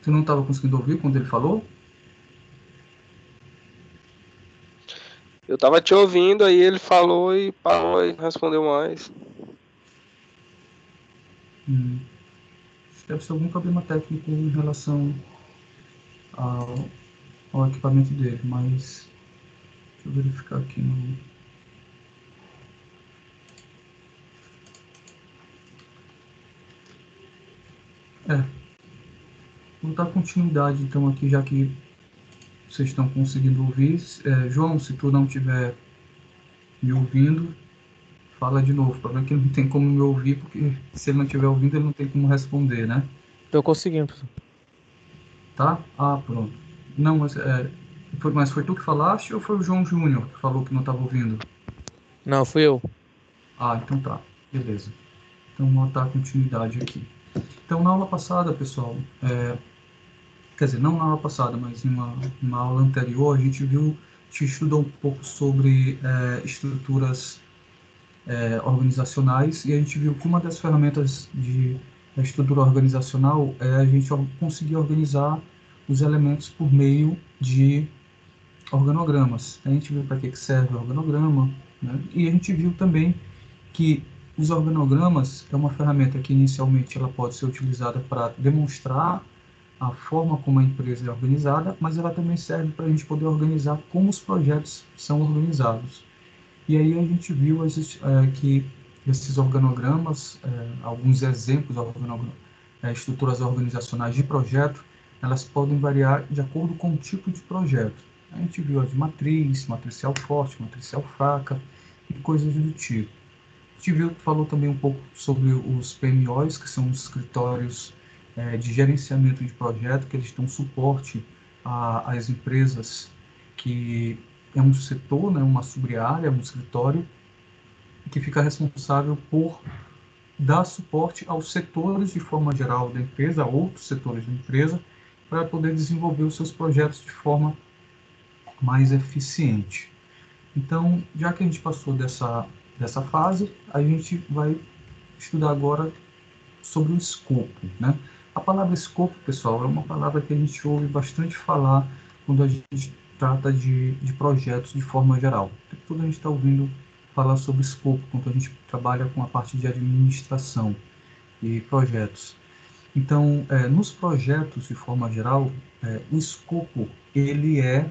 Você não estava conseguindo ouvir quando ele falou? Eu tava te ouvindo, aí ele falou e parou e não respondeu mais. Deve ser algum problema técnico em relação ao, ao equipamento dele, mas deixa eu verificar aqui no. É, vou dar continuidade então aqui, já que vocês estão conseguindo ouvir. João, se tu não estiver me ouvindo, fala de novo, para ver que não tem como me ouvir, porque se ele não estiver ouvindo, ele não tem como responder, né? Tô conseguindo, professor. Tá? Ah, pronto. Não, mas foi tu que falaste ou foi o João Júnior que falou que não estava ouvindo? Não, fui eu. Ah, então tá. Beleza. Então, vou dar continuidade aqui. Então, na aula passada, pessoal, quer dizer, não na aula passada, mas em uma aula anterior, a gente estudou um pouco sobre estruturas organizacionais e a gente viu que uma das ferramentas da estrutura organizacional é a gente conseguir organizar os elementos por meio de organogramas. A gente viu para que serve o organograma, né? E a gente viu também que os organogramas é uma ferramenta que inicialmente ela pode ser utilizada para demonstrar a forma como a empresa é organizada, mas ela também serve para a gente poder organizar como os projetos são organizados. E aí a gente viu que esses organogramas, alguns exemplos de estruturas organizacionais de projeto, elas podem variar de acordo com o tipo de projeto. A gente viu as de matriz, matricial forte, matricial fraca e coisas do tipo. A gente falou também um pouco sobre os PMOs, que são os escritórios de gerenciamento de projeto, que eles dão suporte às empresas que é um setor, né, uma sub-área, um escritório, que fica responsável por dar suporte aos setores de forma geral da empresa, a outros setores da empresa, para poder desenvolver os seus projetos de forma mais eficiente. Então, já que a gente passou dessa fase, a gente vai estudar agora sobre o escopo, né? A palavra escopo, pessoal, é uma palavra que a gente ouve bastante falar quando a gente trata de projetos de forma geral. Tudo a gente está ouvindo falar sobre escopo quando a gente trabalha com a parte de administração e projetos. Então, nos projetos de forma geral, o escopo ele é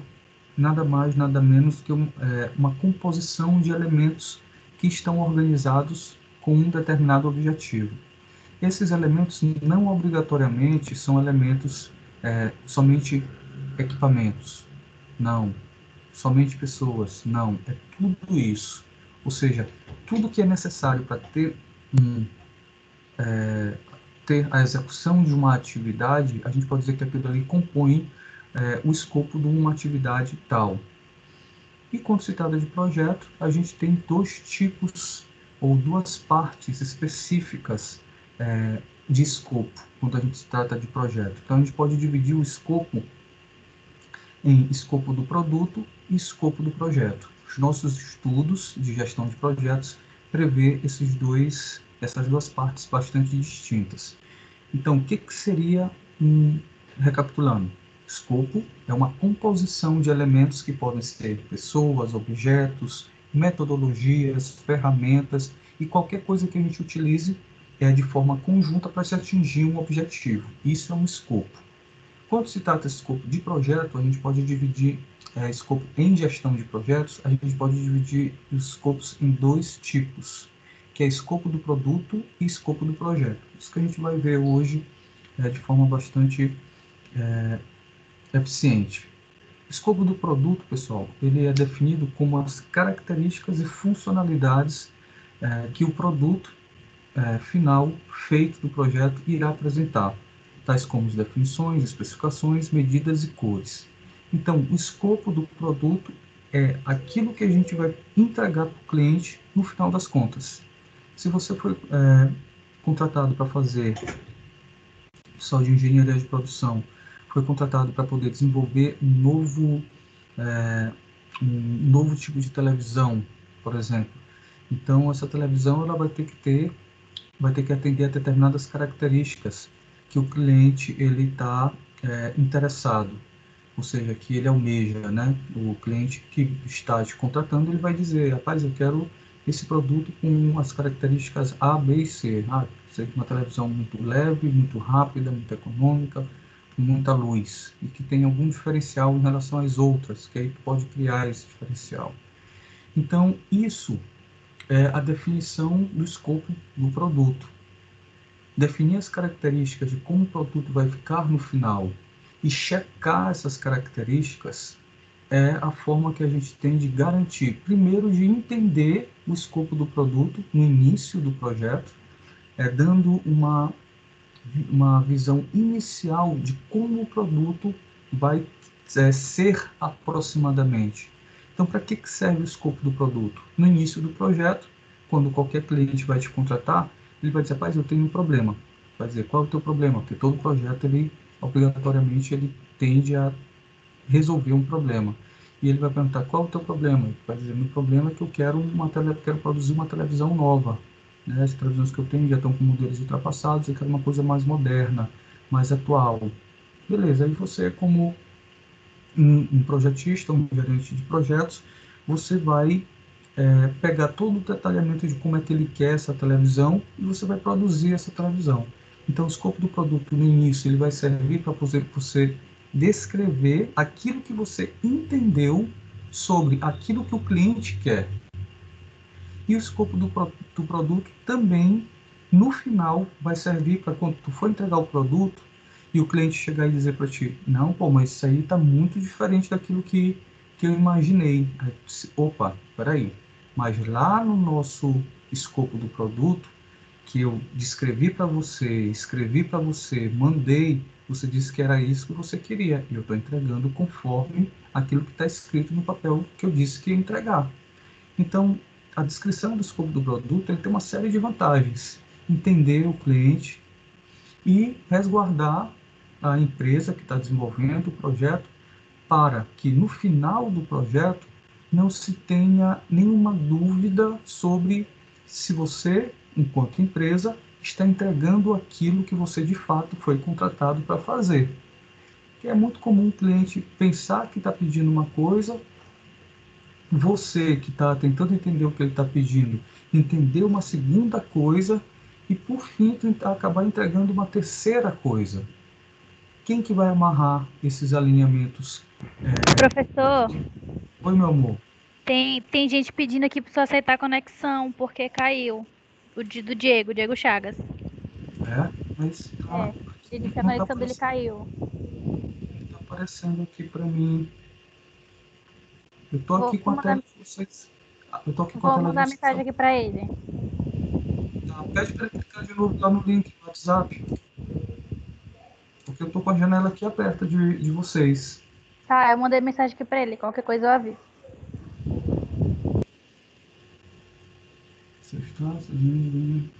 nada mais, nada menos que uma composição de elementos que estão organizados com um determinado objetivo. Esses elementos não obrigatoriamente são elementos somente equipamentos, não. Somente pessoas, não. É tudo isso. Ou seja, tudo que é necessário para ter a execução de uma atividade, a gente pode dizer que aquilo ali compõe o escopo de uma atividade tal. E quando se trata de projeto, a gente tem dois tipos ou duas partes específicas de escopo quando a gente se trata de projeto. Então a gente pode dividir o escopo em escopo do produto e escopo do projeto. Os nossos estudos de gestão de projetos prevê essas duas partes bastante distintas. Então, o que seria recapitulando? Escopo é uma composição de elementos que podem ser pessoas, objetos, metodologias, ferramentas e qualquer coisa que a gente utilize de forma conjunta para se atingir um objetivo. Isso é um escopo. Quando se trata de escopo de projeto, a gente pode dividir escopo em gestão de projetos, a gente pode dividir os escopos em dois tipos, que é escopo do produto e escopo do projeto. Isso que a gente vai ver hoje de forma bastante eficiente. O escopo do produto, pessoal, ele é definido como as características e funcionalidades que o produto final feito do projeto irá apresentar, tais como as definições, especificações, medidas e cores. Então, o escopo do produto é aquilo que a gente vai entregar para o cliente no final das contas. Se você foi contratado para fazer só de engenharia de produção, foi contratado para poder desenvolver um novo tipo de televisão, por exemplo. Então, essa televisão ela vai ter que atender a determinadas características que o cliente ele está interessado, ou seja, que ele almeja, né? O cliente que está te contratando, ele vai dizer, rapaz, eu quero esse produto com as características A, B e C. Seja uma televisão muito leve, muito rápida, muito econômica, com muita luz, e que tem algum diferencial em relação às outras, que aí tu pode criar esse diferencial. Então, isso é a definição do escopo do produto. Definir as características de como o produto vai ficar no final e checar essas características é a forma que a gente tem de garantir, primeiro, de entender o escopo do produto no início do projeto, dando uma visão inicial de como o produto vai ser aproximadamente. Então, para que serve o escopo do produto? No início do projeto, quando qualquer cliente vai te contratar, ele vai dizer, rapaz, eu tenho um problema. Vai dizer, qual é o teu problema? Porque todo projeto, ele, obrigatoriamente, ele tende a resolver um problema. E ele vai perguntar, qual é o teu problema? Ele vai dizer, meu problema é que eu quero produzir uma televisão nova. Né? As televisões que eu tenho já estão com modelos ultrapassados, eu quero uma coisa mais moderna, mais atual. Beleza, aí você, como um projetista, um gerente de projetos, você vai pegar todo o detalhamento de como é que ele quer essa televisão e você vai produzir essa televisão. Então, o escopo do produto no início ele vai servir para você descrever aquilo que você entendeu sobre aquilo que o cliente quer. E o escopo do produto também, no final, vai servir para quando tu for entregar o produto e o cliente chegar e dizer para ti, não, pô, mas isso aí está muito diferente daquilo que eu imaginei. Aí, opa, peraí, mas lá no nosso escopo do produto, que eu descrevi para você, escrevi para você, mandei, você disse que era isso que você queria, e eu estou entregando conforme aquilo que está escrito no papel que eu disse que ia entregar. Então, a descrição do escopo do produto ele tem uma série de vantagens. Entender o cliente e resguardar a empresa que está desenvolvendo o projeto para que no final do projeto não se tenha nenhuma dúvida sobre se você, enquanto empresa, está entregando aquilo que você de fato foi contratado para fazer. Que é muito comum o cliente pensar que está pedindo uma coisa, você que está tentando entender o que ele está pedindo, entender uma segunda coisa e, por fim, tentar acabar entregando uma terceira coisa. Quem que vai amarrar esses alinhamentos? Professor, Oi, meu amor. tem gente pedindo aqui para você aceitar a conexão, porque caiu. Do Diego Chagas. Mas É, ele disse que a não está conexão dele caiu. aparecendo aqui para mim. Eu estou aqui com Vou a tela mandar, de vocês. Eu estou aqui com a vou tela de mandar vocês. mensagem aqui para ele. Pede para ele clicar de novo lá no link do WhatsApp. Porque eu estou com a janela aqui aberta de vocês. Tá, eu mandei mensagem aqui para ele. Qualquer coisa eu aviso. Você está aqui.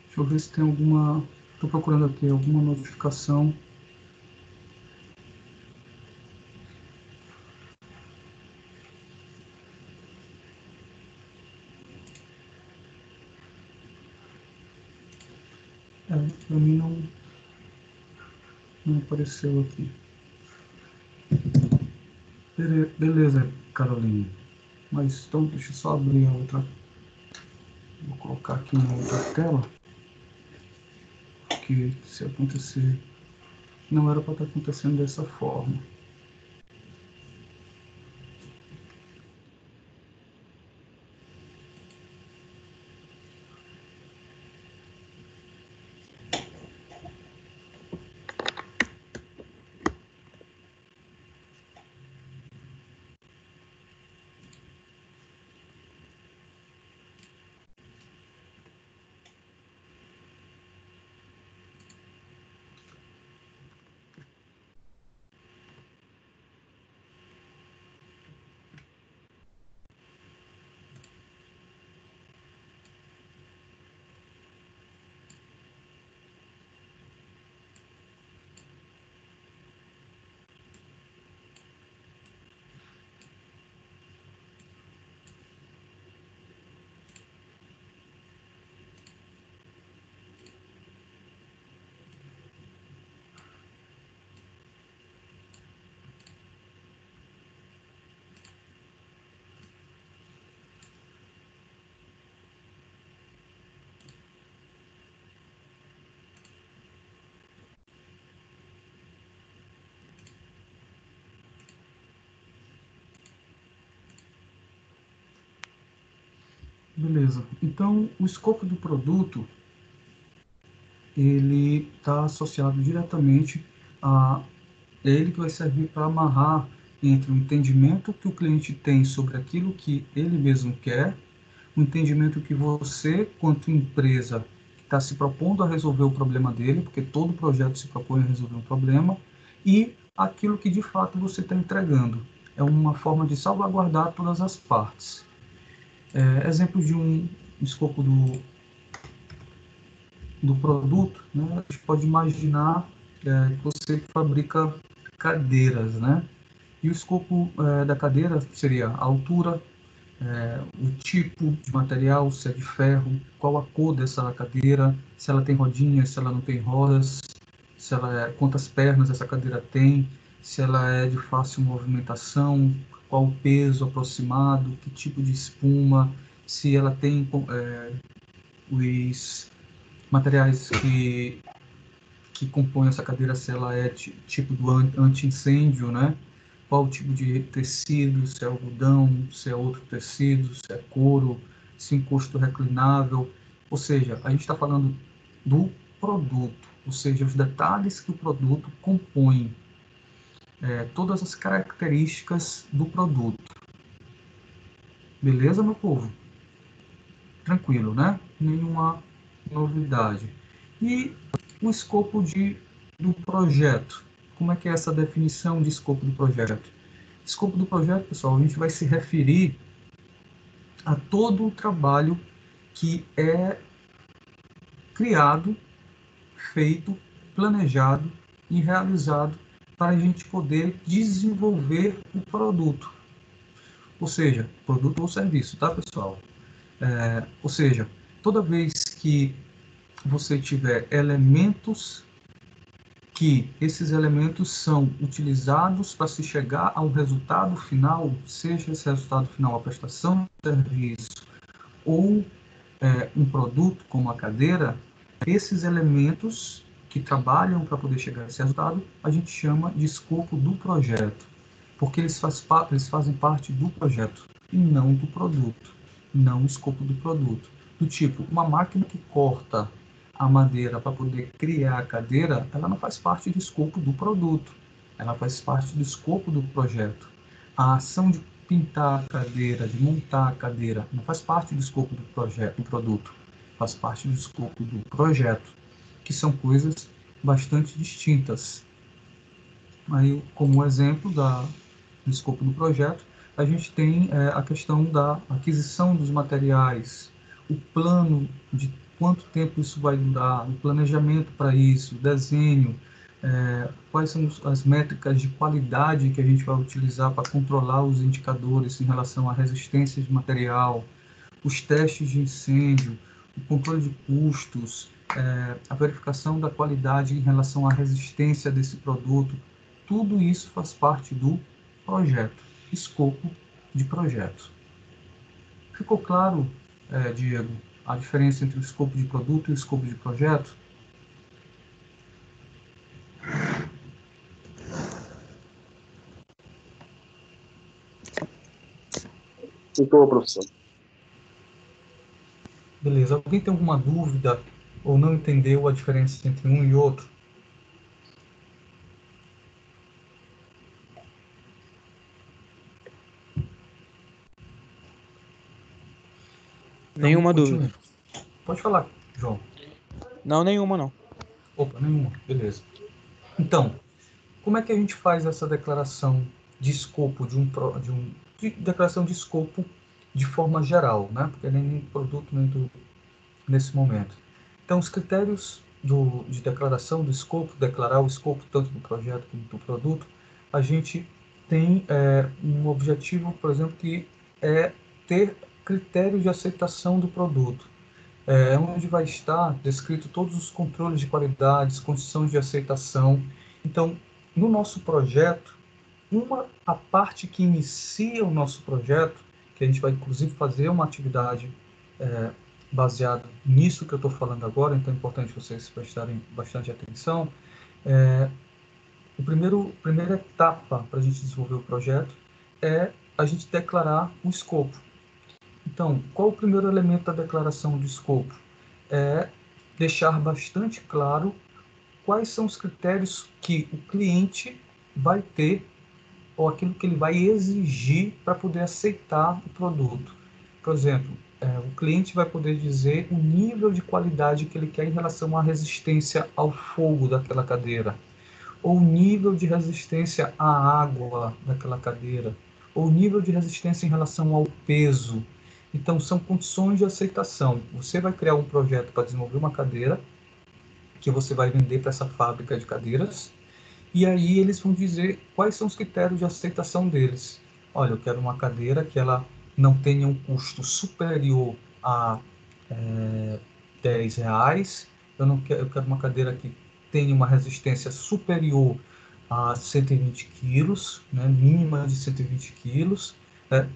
Deixa eu ver se tem alguma. Estou procurando aqui alguma notificação. Para mim não apareceu aqui. Beleza, Carolina. Mas então deixa eu só abrir a outra. Vou colocar aqui na outra tela. Que se acontecer. Não era para estar acontecendo dessa forma. Beleza. Então, o escopo do produto, ele está associado diretamente a ele que vai servir para amarrar entre o entendimento que o cliente tem sobre aquilo que ele mesmo quer, o entendimento que você, quanto empresa, está se propondo a resolver o problema dele, porque todo projeto se propõe a resolver um problema, e aquilo que de fato você está entregando. É uma forma de salvaguardar todas as partes. Exemplo de um escopo do produto, né? A gente pode imaginar que você fabrica cadeiras, né? E o escopo da cadeira seria a altura, o tipo de material, se é de ferro, qual a cor dessa cadeira, se ela tem rodinhas, se ela não tem rodas, se ela quantas pernas essa cadeira tem, se ela é de fácil movimentação, qual o peso aproximado, que tipo de espuma, se ela tem os materiais que compõem essa cadeira, se ela é tipo do anti-incêndio, né? Qual o tipo de tecido, se é algodão, se é outro tecido, se é couro, se é encosto reclinável. Ou seja, a gente está falando do produto, ou seja, os detalhes que o produto compõe, todas as características do produto. Beleza, meu povo? Tranquilo, né? Nenhuma novidade. E o escopo do projeto. Como é que é essa definição de escopo do projeto? Escopo do projeto, pessoal, a gente vai se referir a todo o trabalho que é criado, feito, planejado e realizado para a gente poder desenvolver o produto. Ou seja, produto ou serviço, tá, pessoal? Ou seja, toda vez que você tiver elementos que esses elementos são utilizados para se chegar a um resultado final, seja esse resultado final a prestação de serviço ou um produto como a cadeira, esses elementos que trabalham para poder chegar a esse resultado, a gente chama de escopo do projeto, porque eles fazem parte do projeto e não do produto, não o escopo do produto. Do tipo, uma máquina que corta a madeira para poder criar a cadeira, ela não faz parte do escopo do produto, ela faz parte do escopo do projeto. A ação de pintar a cadeira, de montar a cadeira, não faz parte do escopo do projeto, do produto, faz parte do escopo do projeto, que são coisas bastante distintas. Aí, como exemplo do escopo do projeto, a gente tem a questão da aquisição dos materiais, o plano de quanto tempo isso vai durar, o planejamento para isso, o desenho, quais são as métricas de qualidade que a gente vai utilizar para controlar os indicadores em relação à resistência de material, os testes de incêndio, o controle de custos, a verificação da qualidade em relação à resistência desse produto, tudo isso faz parte do projeto, escopo de projeto. Ficou claro, Diego, a diferença entre o escopo de produto e o escopo de projeto? Ficou, professor. Beleza. Alguém tem alguma dúvida ou não entendeu a diferença entre um e outro? Então, Nenhuma continue. dúvida. Pode falar, João. Não, nenhuma não. Opa, nenhuma. Beleza. Então, como é que a gente faz essa declaração de escopo de declaração de escopo de forma geral, né? Porque nem produto nem tudo nesse momento. Então, os critérios de declaração do escopo, declarar o escopo tanto do projeto como do produto, a gente tem um objetivo, por exemplo, que é ter critérios de aceitação do produto, onde vai estar descrito todos os controles de qualidade, condições de aceitação. Então, no nosso projeto, a parte que inicia o nosso projeto, que a gente vai inclusive fazer uma atividade baseada nisso que eu estou falando agora, então é importante vocês prestarem bastante atenção. Primeira etapa para a gente desenvolver o projeto é a gente declarar o escopo. Então, qual o primeiro elemento da declaração de escopo? É deixar bastante claro quais são os critérios que o cliente vai ter ou aquilo que ele vai exigir para poder aceitar o produto. Por exemplo, o cliente vai poder dizer o nível de qualidade que ele quer em relação à resistência ao fogo daquela cadeira, ou o nível de resistência à água daquela cadeira, ou o nível de resistência em relação ao peso. Então, são condições de aceitação. Você vai criar um projeto para desenvolver uma cadeira que você vai vender para essa fábrica de cadeiras, e aí eles vão dizer quais são os critérios de aceitação deles. Olha, eu quero uma cadeira que ela não tenha um custo superior a R$ 10. Eu quero uma cadeira que tenha uma resistência superior a 120 quilos, né, mínima de 120 quilos.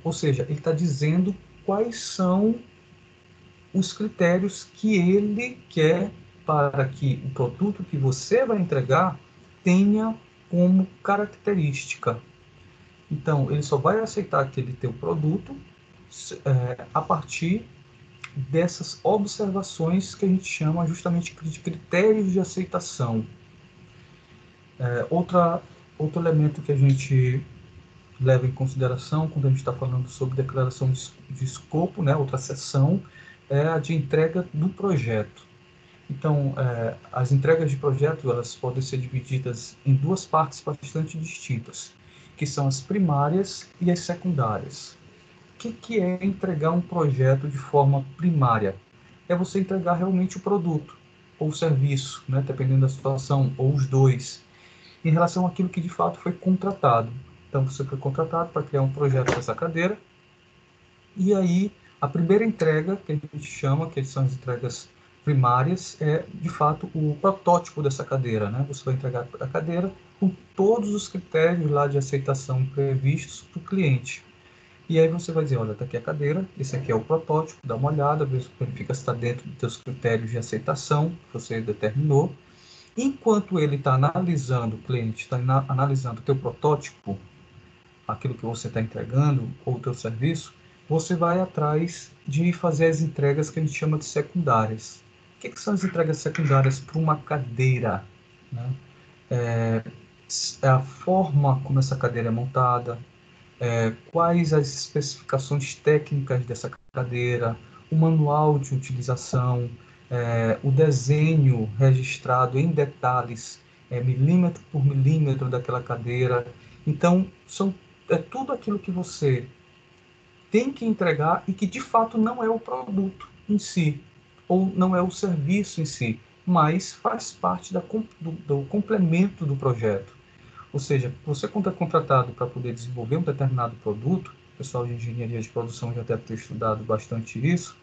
Ou seja, ele está dizendo quais são os critérios que ele quer para que o produto que você vai entregar tenha como característica. Então, ele só vai aceitar aquele teu produto a partir dessas observações que a gente chama justamente de critérios de aceitação. Outro elemento que a gente leva em consideração quando a gente está falando sobre declaração de escopo, né, outra seção, é a de entrega do projeto. Então, as entregas de projeto elas podem ser divididas em duas partes bastante distintas, que são as primárias e as secundárias. O que é entregar um projeto de forma primária? É você entregar realmente o produto ou o serviço, né, dependendo da situação, ou os dois, em relação àquilo que de fato foi contratado. Então, você foi contratado para criar um projeto dessa cadeira, e aí a primeira entrega, que a gente chama, que são as entregas primárias, é de fato o protótipo dessa cadeira, né? Você vai entregar a cadeira com todos os critérios lá de aceitação previstos para o cliente. E aí você vai dizer, olha, está aqui a cadeira, esse aqui é o protótipo, dá uma olhada, verifica se está dentro dos seus critérios de aceitação que você determinou. Enquanto ele está analisando, o cliente está analisando o teu protótipo, aquilo que você está entregando, ou o teu serviço, você vai atrás de fazer as entregas que a gente chama de secundárias. O que são as entregas secundárias para uma cadeira? Né? É a forma como essa cadeira é montada, quais as especificações técnicas dessa cadeira, o manual de utilização, o desenho registrado em detalhes, milímetro por milímetro daquela cadeira. Então, é tudo aquilo que você tem que entregar e que de fato não é o produto em si, ou não é o serviço em si, mas faz parte do complemento do projeto. Ou seja, você quando é contratado para poder desenvolver um determinado produto, o pessoal de engenharia de produção já deve ter estudado bastante isso,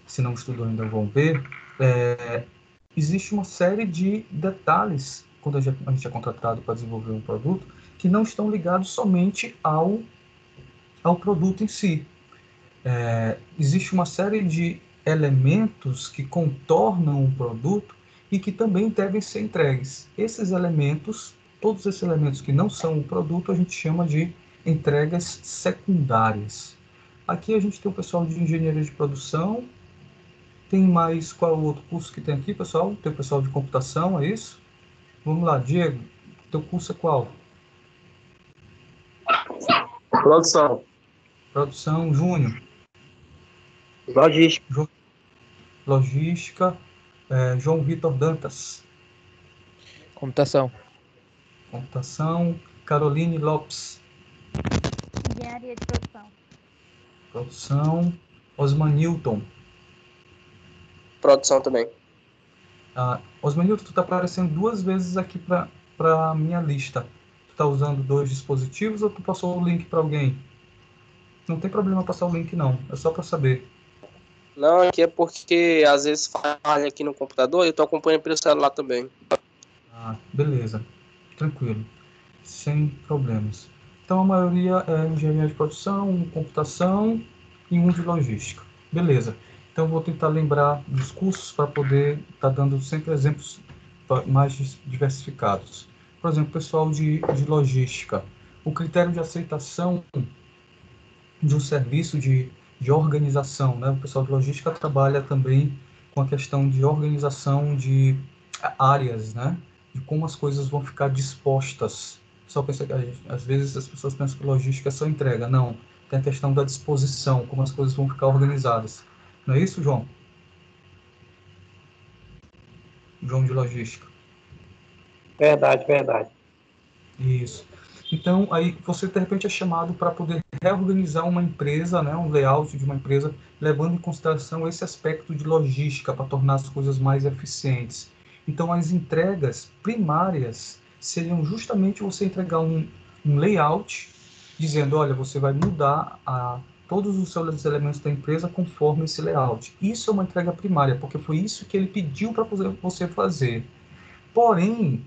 se não estudou ainda vão ver, existe uma série de detalhes quando a gente é contratado para desenvolver um produto que não estão ligados somente ao produto em si. Existe uma série de elementos que contornam o produto e que também devem ser entregues. Esses elementos, todos esses elementos que não são o produto, a gente chama de entregas secundárias. Aqui a gente tem o pessoal de engenharia de produção, tem mais, qual é o outro curso que tem aqui, pessoal? Tem o pessoal de computação, é isso? Vamos lá, Diego, teu curso é qual? Produção. Produção, Júnior. Logística. Logística, João Vitor Dantas. Computação. Computação, Caroline Lopes. Engenharia de produção. Produção, Osman Newton. Produção também. Osman Newton, tu está aparecendo 2 vezes aqui para a minha lista. Tu está usando 2 dispositivos ou tu passou o link para alguém? Não tem problema passar o link não, é só para saber. Não, aqui é porque às vezes falha aqui no computador e eu tô acompanhando pelo celular também. Beleza, tranquilo, sem problemas. Então a maioria é engenharia de produção, computação e um de logística. Beleza. Então vou tentar lembrar dos cursos para poder estar dando sempre exemplos mais diversificados. Por exemplo, pessoal de logística. O critério de aceitação de um serviço de de organização, né? O pessoal de logística trabalha também com a questão de organização de áreas, né? De como as coisas vão ficar dispostas. Só pensa que às vezes as pessoas pensam que logística é só entrega. Não, tem a questão da disposição, como as coisas vão ficar organizadas. Não é isso, João? João de logística. Verdade, verdade. Isso. Então, aí você de repente é chamado para poder reorganizar uma empresa, né, um layout de uma empresa, levando em consideração esse aspecto de logística para tornar as coisas mais eficientes. Então, as entregas primárias seriam justamente você entregar um layout dizendo, olha, você vai mudar todos os seus elementos da empresa conforme esse layout. Isso é uma entrega primária, porque foi isso que ele pediu para você fazer. Porém,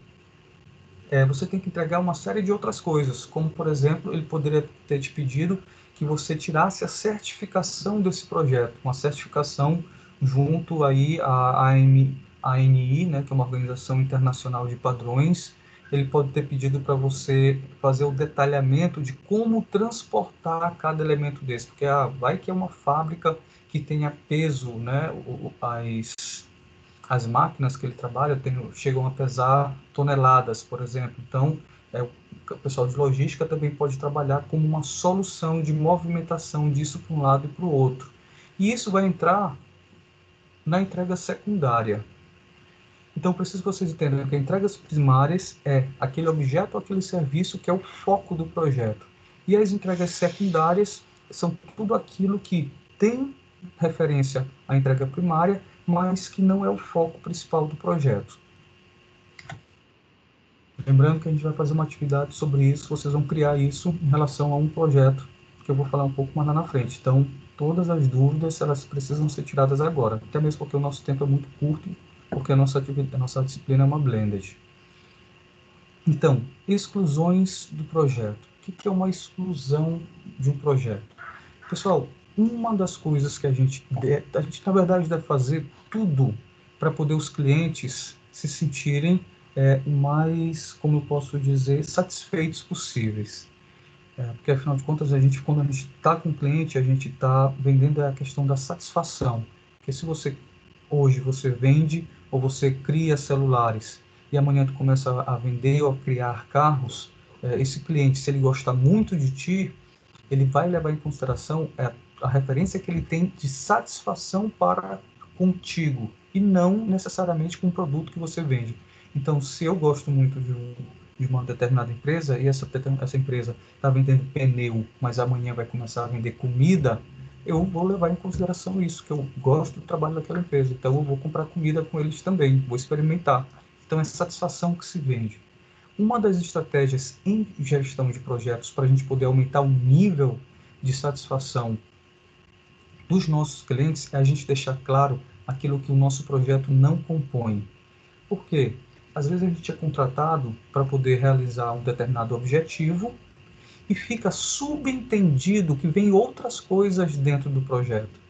você tem que entregar uma série de outras coisas, como, por exemplo, ele poderia ter te pedido que você tirasse a certificação desse projeto, uma certificação junto aí à ANI, né, que é uma organização internacional de padrões. Ele pode ter pedido para você fazer o detalhamento de como transportar cada elemento desse, porque vai que é uma fábrica que tenha peso, né, as máquinas que ele trabalha chegam a pesar toneladas, por exemplo. Então, o pessoal de logística também pode trabalhar como uma solução de movimentação disso para um lado e para o outro. E isso vai entrar na entrega secundária. Então, preciso que vocês entendam que entregas primárias é aquele objeto ou aquele serviço que é o foco do projeto. E as entregas secundárias são tudo aquilo que tem referência à entrega primária, mas que não é o foco principal do projeto. Lembrando que a gente vai fazer uma atividade sobre isso, vocês vão criar isso em relação a um projeto, que eu vou falar um pouco mais lá na frente. Então, todas as dúvidas, elas precisam ser tiradas agora, até mesmo porque o nosso tempo é muito curto, porque a nossa disciplina é uma blended. Então, exclusões do projeto. O que é uma exclusão de um projeto? Pessoal, uma das coisas que a gente na verdade deve fazer tudo para poder os clientes se sentirem mais, como eu posso dizer, satisfeitos possíveis. Porque afinal de contas, quando a gente está com o cliente, a gente está vendendo a questão da satisfação. Porque se hoje você vende ou você cria celulares e amanhã tu começa a vender ou a criar carros, esse cliente, se ele gostar muito de ti, ele vai levar em consideração a referência que ele tem de satisfação para contigo e não necessariamente com o produto que você vende. Então, se eu gosto muito de uma determinada empresa e essa empresa está vendendo pneu, mas amanhã vai começar a vender comida, eu vou levar em consideração isso, que eu gosto do trabalho daquela empresa. Então, eu vou comprar comida com eles também, vou experimentar. Então, é satisfação que se vende. Uma das estratégias em gestão de projetos para a gente poder aumentar o nível de satisfação dos nossos clientes é a gente deixar claro aquilo que o nosso projeto não compõe. Por quê? Às vezes a gente é contratado para poder realizar um determinado objetivo e fica subentendido que vem outras coisas dentro do projeto.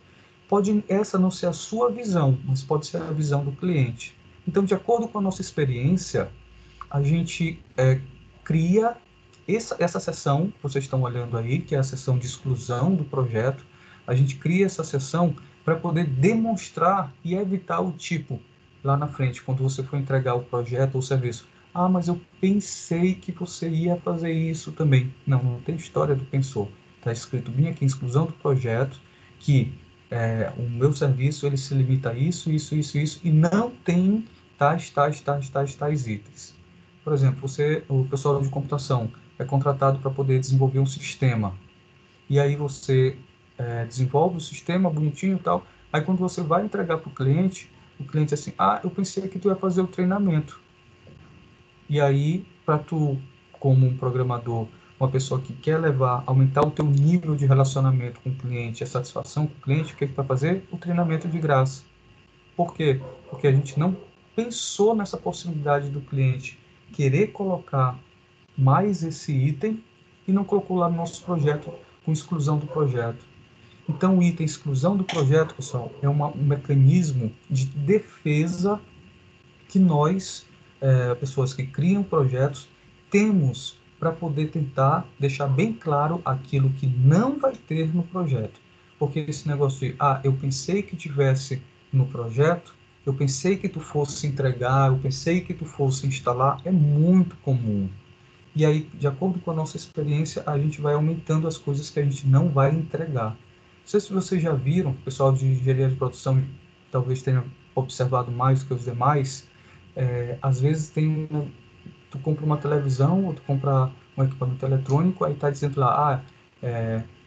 Pode essa não ser a sua visão, mas pode ser a visão do cliente. Então, de acordo com a nossa experiência, a gente cria essa seção que vocês estão olhando aí, que é a seção de exclusão do projeto. A gente cria essa seção para poder demonstrar e evitar o tipo lá na frente, quando você for entregar o projeto ou o serviço. Ah, mas eu pensei que você ia fazer isso também. Não, não tem história do pensou. Está escrito bem aqui, exclusão do projeto, que o meu serviço ele se limita a isso, e não tem tais itens. Por exemplo, o pessoal de computação é contratado para poder desenvolver um sistema. E aí você desenvolve o sistema bonitinho e tal. Aí quando você vai entregar para o cliente assim, eu pensei que tu ia fazer o treinamento. E aí, para tu, como um programador, uma pessoa que quer aumentar o teu nível de relacionamento com o cliente, a satisfação com o cliente, o que vai fazer? O treinamento de graça. Por quê? Porque a gente não pensou nessa possibilidade do cliente querer colocar mais esse item e não colocou lá no nosso projeto com exclusão do projeto. Então, o item exclusão do projeto, pessoal, é um mecanismo de defesa que nós, pessoas que criam projetos, temos para poder tentar deixar bem claro aquilo que não vai ter no projeto. Porque esse negócio de, eu pensei que tivesse no projeto, eu pensei que tu fosse entregar, eu pensei que tu fosse instalar, é muito comum. E aí, de acordo com a nossa experiência, a gente vai aumentando as coisas que a gente não vai entregar. Não sei se vocês já viram, o pessoal de engenharia de produção talvez tenha observado mais do que os demais, às vezes tu compra uma televisão ou tu compra um equipamento eletrônico, aí está dizendo lá,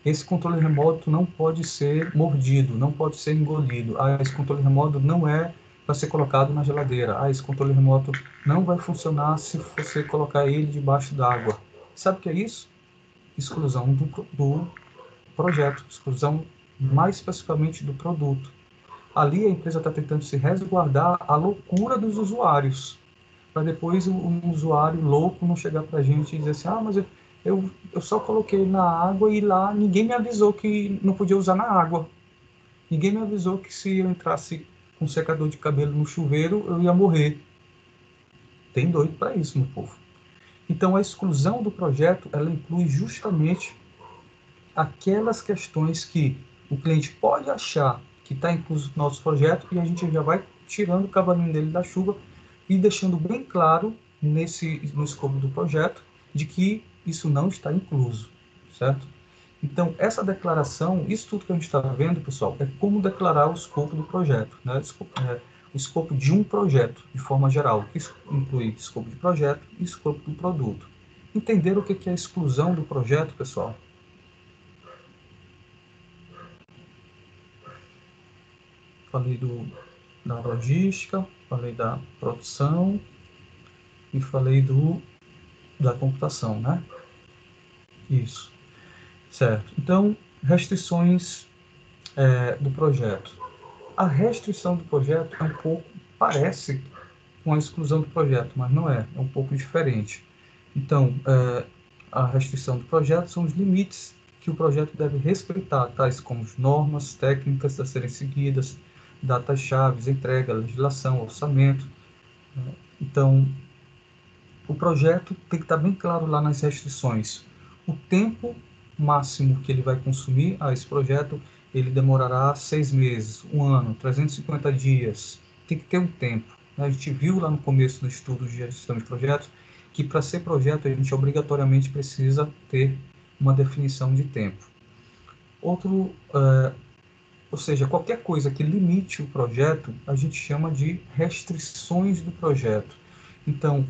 esse controle remoto não pode ser mordido, não pode ser engolido. Esse controle remoto não é para ser colocado na geladeira. Esse controle remoto não vai funcionar se você colocar ele debaixo d'água. Sabe o que é isso? Exclusão do projeto, exclusão mais especificamente do produto. Ali a empresa está tentando se resguardar a loucura dos usuários, para depois um usuário louco não chegar para a gente e dizer assim, mas eu só coloquei na água e lá ninguém me avisou que não podia usar na água. Ninguém me avisou que se eu entrasse com um secador de cabelo no chuveiro, eu ia morrer. Tem doido para isso, meu povo. Então, a exclusão do projeto, ela inclui justamente aquelas questões que o cliente pode achar que está incluso no nosso projeto e a gente já vai tirando o cavalinho dele da chuva e deixando bem claro no escopo do projeto de que isso não está incluso, certo? Então, essa declaração, isso tudo que a gente está vendo, pessoal, é como declarar o escopo do projeto, né? O escopo de um projeto, de forma geral, que inclui escopo de projeto e escopo do produto. Entender o que é a exclusão do projeto, pessoal? Falei da logística, falei da produção e falei da computação, né? Isso, certo. Então, restrições do projeto. A restrição do projeto é um pouco, parece com a exclusão do projeto, mas não é um pouco diferente. Então, a restrição do projeto são os limites que o projeto deve respeitar, tais como normas técnicas a serem seguidas, datas-chave, entrega, legislação, orçamento. Então, o projeto tem que estar bem claro lá nas restrições. O tempo máximo que ele vai consumir esse projeto, ele demorará 6 meses, 1 ano, 350 dias. Tem que ter um tempo. A gente viu lá no começo do estudo de gestão de projetos que para ser projeto a gente obrigatoriamente precisa ter uma definição de tempo. Ou seja, qualquer coisa que limite o projeto, a gente chama de restrições do projeto. Então,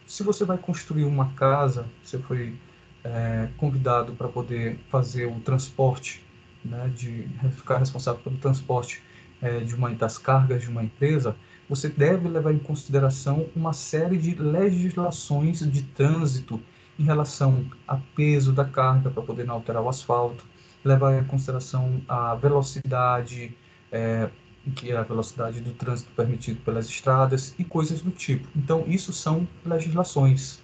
se você vai construir uma casa, você foi convidado para poder fazer o transporte, né, de ficar responsável pelo transporte das cargas de uma empresa, você deve levar em consideração uma série de legislações de trânsito em relação a peso da carga para poder não alterar o asfalto, levar em consideração a velocidade, que é a velocidade do trânsito permitido pelas estradas e coisas do tipo. Então, isso são legislações.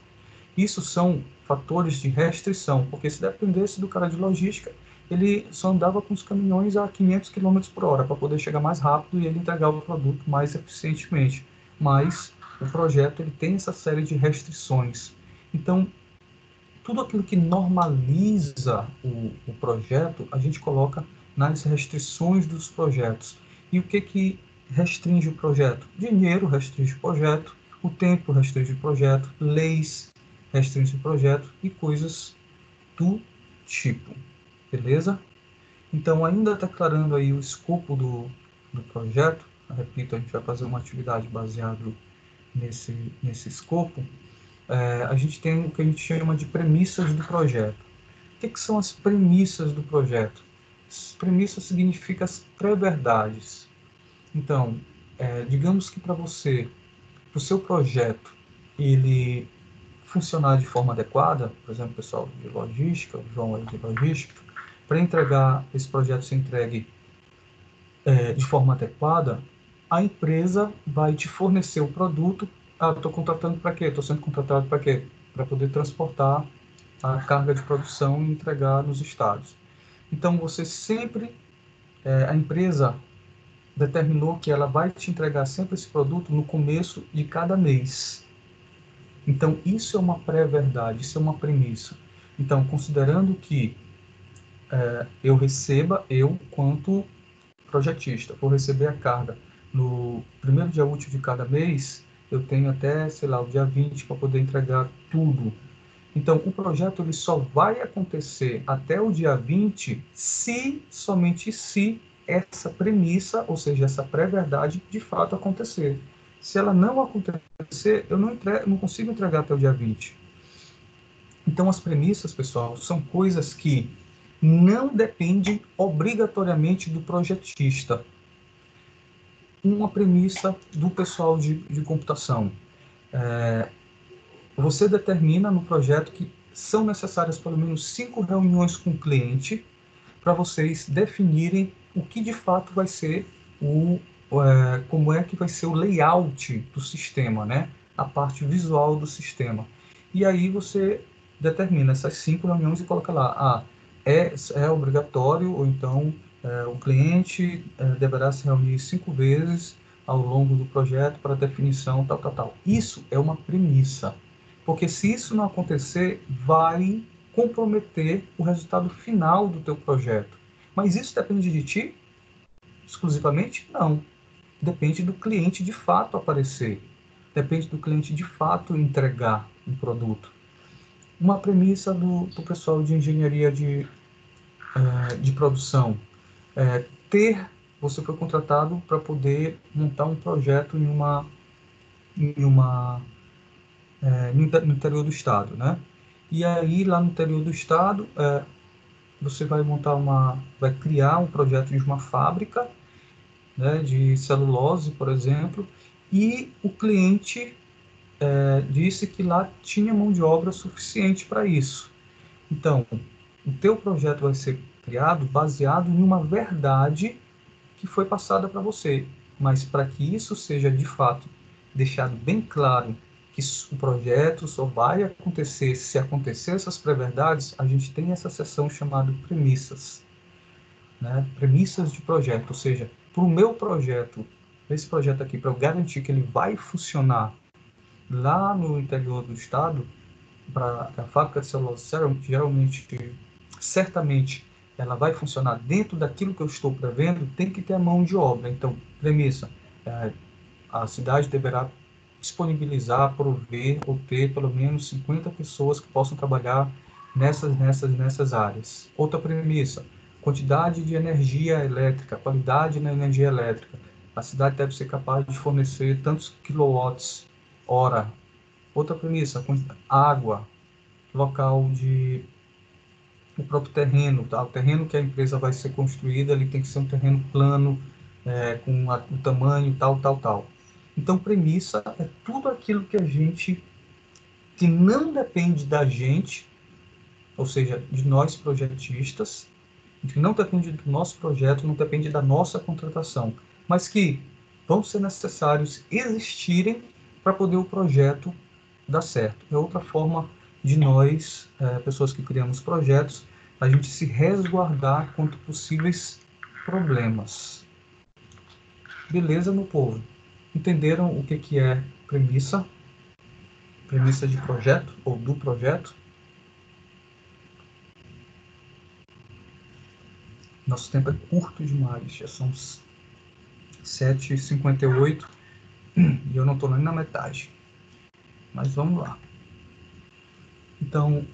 Isso são fatores de restrição, porque se dependesse do cara de logística, ele só andava com os caminhões a 500 km por hora para poder chegar mais rápido e ele entregar o produto mais eficientemente. Mas o projeto ele tem essa série de restrições. Então, tudo aquilo que normaliza o projeto, a gente coloca nas restrições dos projetos. E o que restringe o projeto? Dinheiro restringe o projeto, o tempo restringe o projeto, leis restringe o projeto e coisas do tipo. Beleza? Então, ainda declarando aí o escopo do projeto, repito, a gente vai fazer uma atividade baseada nesse escopo, a gente tem o que a gente chama de premissas do projeto. O que são as premissas do projeto? As premissas significam as pré-verdades. Então, digamos que para o seu projeto, ele funcionar de forma adequada, por exemplo, o pessoal de logística, o João aí de logística, para entregar esse projeto ser entregue de forma adequada, a empresa vai te fornecer o produto. Estou contratando para quê? Estou sendo contratado para quê? Para poder transportar a carga de produção e entregar nos estados. Então, você sempre, a empresa determinou que ela vai te entregar sempre esse produto no começo de cada mês. Então, isso é uma pré-verdade, isso é uma premissa. Então, considerando que eu receba, eu, quanto projetista, vou receber a carga no primeiro dia útil de cada mês, eu tenho até, sei lá, o dia 20 para poder entregar tudo. Então, o projeto ele só vai acontecer até o dia 20 se, somente se, essa premissa, ou seja, essa pré-verdade, de fato acontecer. Se ela não acontecer, eu não consigo entregar até o dia 20. Então, as premissas, pessoal, são coisas que não dependem obrigatoriamente do projetista. Uma premissa do pessoal de computação. Você determina no projeto que são necessárias pelo menos 5 reuniões com o cliente para vocês definirem o que de fato vai ser como é que vai ser o layout do sistema, né? A parte visual do sistema. E aí você determina essas 5 reuniões e coloca lá, é obrigatório, ou então o cliente deverá se reunir 5 vezes ao longo do projeto para definição, tal, tal, tal. Isso é uma premissa, porque se isso não acontecer, vai comprometer o resultado final do teu projeto. Mas isso depende de ti exclusivamente? Não. Depende do cliente de fato aparecer. Depende do cliente de fato entregar um produto. Uma premissa do pessoal de engenharia de produção é você foi contratado para poder montar um projeto no interior do estado, né? E aí lá no interior do estado você vai criar um projeto de uma fábrica, né, de celulose, por exemplo, e o cliente disse que lá tinha mão de obra suficiente para isso. Então, o teu projeto vai ser criado baseado em uma verdade que foi passada para você, mas para que isso seja de fato deixado bem claro que o projeto só vai acontecer se acontecer essas pré-verdades, a gente tem essa seção chamada premissas, né? Premissas de projeto, ou seja, para o meu projeto, esse projeto aqui, para eu garantir que ele vai funcionar lá no interior do estado, para a fábrica de celulose, certamente, ela vai funcionar dentro daquilo que eu estou prevendo, tem que ter a mão de obra. Então, premissa, a cidade deverá disponibilizar, prover ou ter pelo menos 50 pessoas que possam trabalhar nessas áreas. Outra premissa, quantidade de energia elétrica, qualidade na energia elétrica. A cidade deve ser capaz de fornecer tantos quilowatts hora. Outra premissa, água, local o próprio terreno, tá? O terreno que a empresa vai ser construída, ele tem que ser um terreno plano, com o tamanho, tal, tal, tal. Então, premissa é tudo aquilo que não depende da gente, ou seja, de nós projetistas, que não depende do nosso projeto, não depende da nossa contratação, mas que vão ser necessários existirem para poder o projeto dar certo. É outra forma de nós, pessoas que criamos projetos, a gente se resguardar contra possíveis problemas. Beleza, meu povo? Entenderam o que é premissa? Premissa de projeto ou do projeto? Nosso tempo é curto demais, já são 7h58 e eu não estou nem na metade. Mas vamos lá. Então,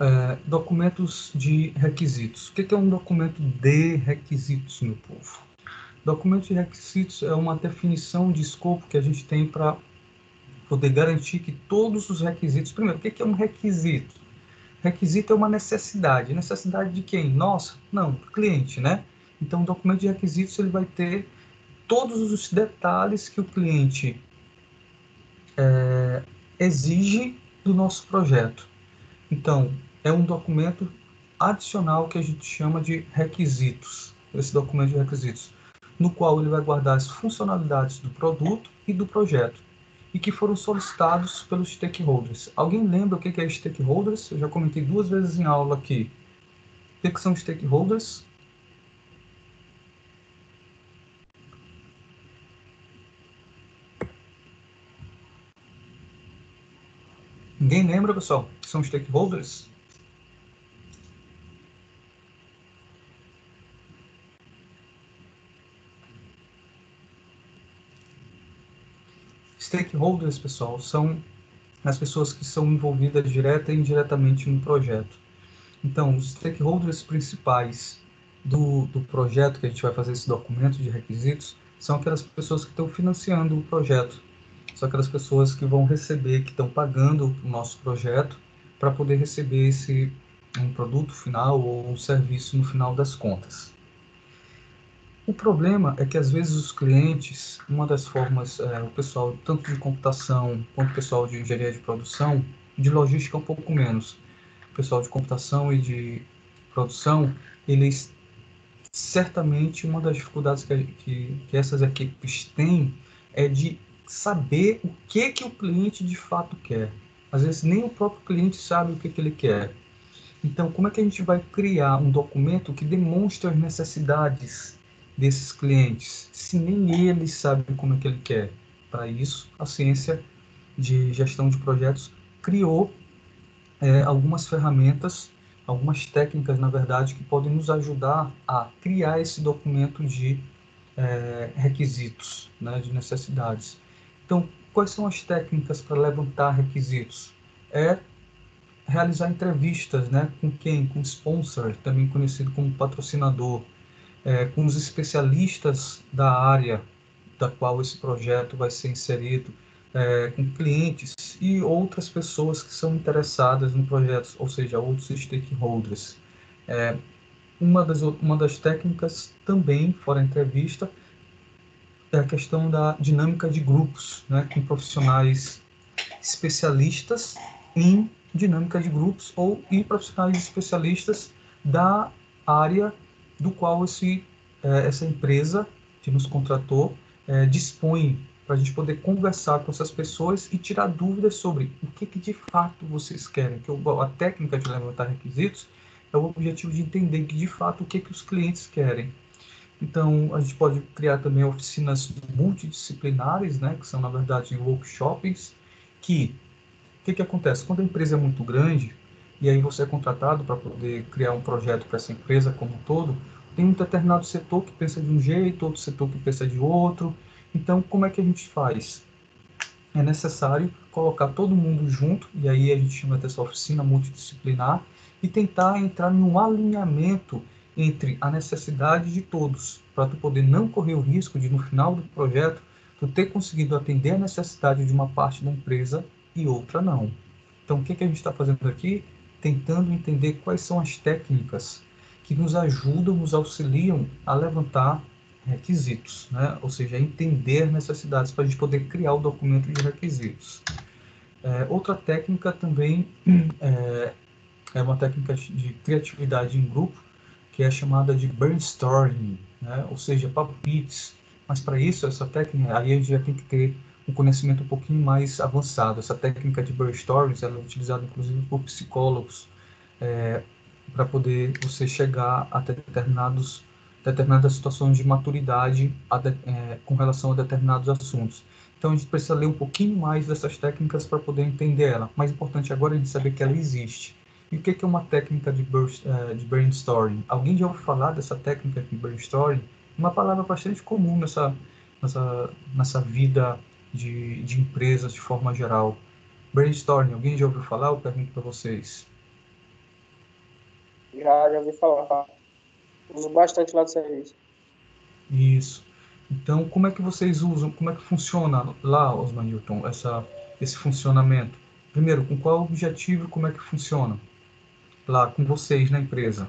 documentos de requisitos. O que é um documento de requisitos, meu povo? Documento de requisitos é uma definição de escopo que a gente tem para poder garantir que todos os requisitos... Primeiro, o que é um requisito? Requisito é uma necessidade. Necessidade de quem? Nossa? Não, do cliente, né? Então, o documento de requisitos ele vai ter todos os detalhes que o cliente exige do nosso projeto. Então, é um documento adicional que a gente chama de requisitos, esse documento de requisitos, no qual ele vai guardar as funcionalidades do produto e do projeto, e que foram solicitados pelos stakeholders. Alguém lembra o que é stakeholders? Eu já comentei 2 vezes em aula aqui. O que são stakeholders? Ninguém lembra, pessoal? O que são stakeholders? Stakeholders, pessoal, são as pessoas que são envolvidas direta e indiretamente no projeto. Então, os stakeholders principais do projeto, que a gente vai fazer esse documento de requisitos, são aquelas pessoas que estão financiando o projeto. São aquelas pessoas que vão receber, que estão pagando o nosso projeto para poder receber um produto final ou um serviço no final das contas. O problema é que, às vezes, os clientes, uma das formas, o pessoal tanto de computação quanto o pessoal de engenharia de produção, de logística um pouco menos, o pessoal de computação e de produção, eles, certamente, uma das dificuldades que essas equipes têm é de saber o que o cliente de fato quer. Às vezes, nem o próprio cliente sabe o que ele quer. Então, como é que a gente vai criar um documento que demonstre as necessidades desses clientes, se nem ele sabe como é que ele quer? Para isso, a ciência de gestão de projetos criou algumas ferramentas, algumas técnicas, na verdade, que podem nos ajudar a criar esse documento de requisitos, né, de necessidades. Então, quais são as técnicas para levantar requisitos? Realizar entrevistas, né, com quem? Com sponsor, também conhecido como patrocinador, com os especialistas da área da qual esse projeto vai ser inserido, com clientes e outras pessoas que são interessadas no projeto, ou seja, outros stakeholders. Uma das técnicas também, fora a entrevista, é a questão da dinâmica de grupos, né, com profissionais especialistas em dinâmica de grupos e profissionais especialistas da área do qual essa empresa que nos contratou dispõe, para a gente poder conversar com essas pessoas e tirar dúvidas sobre o que de fato vocês querem. Que a técnica de levantar requisitos é o objetivo de entender de fato o que os clientes querem. Então, a gente pode criar também oficinas multidisciplinares, né, que são, na verdade, workshops, o que acontece? Quando a empresa é muito grande, e aí você é contratado para poder criar um projeto para essa empresa como um todo, tem um determinado setor que pensa de um jeito, outro setor que pensa de outro. Então, como é que a gente faz? É necessário colocar todo mundo junto, e aí a gente chama dessa oficina multidisciplinar, e tentar entrar em um alinhamento entre a necessidade de todos, para tu poder não correr o risco de, no final do projeto, tu ter conseguido atender a necessidade de uma parte da empresa e outra não. Então, o que a gente está fazendo aqui? Tentando entender quais são as técnicas que nos ajudam, nos auxiliam a levantar requisitos, né? Ou seja, entender necessidades para a gente poder criar o documento de requisitos. Outra técnica também é uma técnica de criatividade em grupo, que é chamada de brainstorming, né? Ou seja, palpites. Mas para isso, essa técnica, aí a gente já tem que ter um conhecimento um pouquinho mais avançado. Essa técnica de brainstorming, ela é utilizada inclusive por psicólogos, para poder você chegar a determinadas situações de maturidade com relação a determinados assuntos. Então, a gente precisa ler um pouquinho mais dessas técnicas para poder entender ela. Mais importante agora é a gente saber que ela existe. E o que é uma técnica de brainstorming? Alguém já ouviu falar dessa técnica de brainstorming? Uma palavra bastante comum nessa vida de empresas de forma geral. Brainstorming, alguém já ouviu falar? Eu pergunto para vocês. Já ouvi falar. Uso bastante lá do serviço. Isso. Então, como é que vocês usam, como é que funciona lá, Osmar Newton, esse funcionamento? Primeiro, com qual objetivo e como é que funciona lá com vocês na empresa?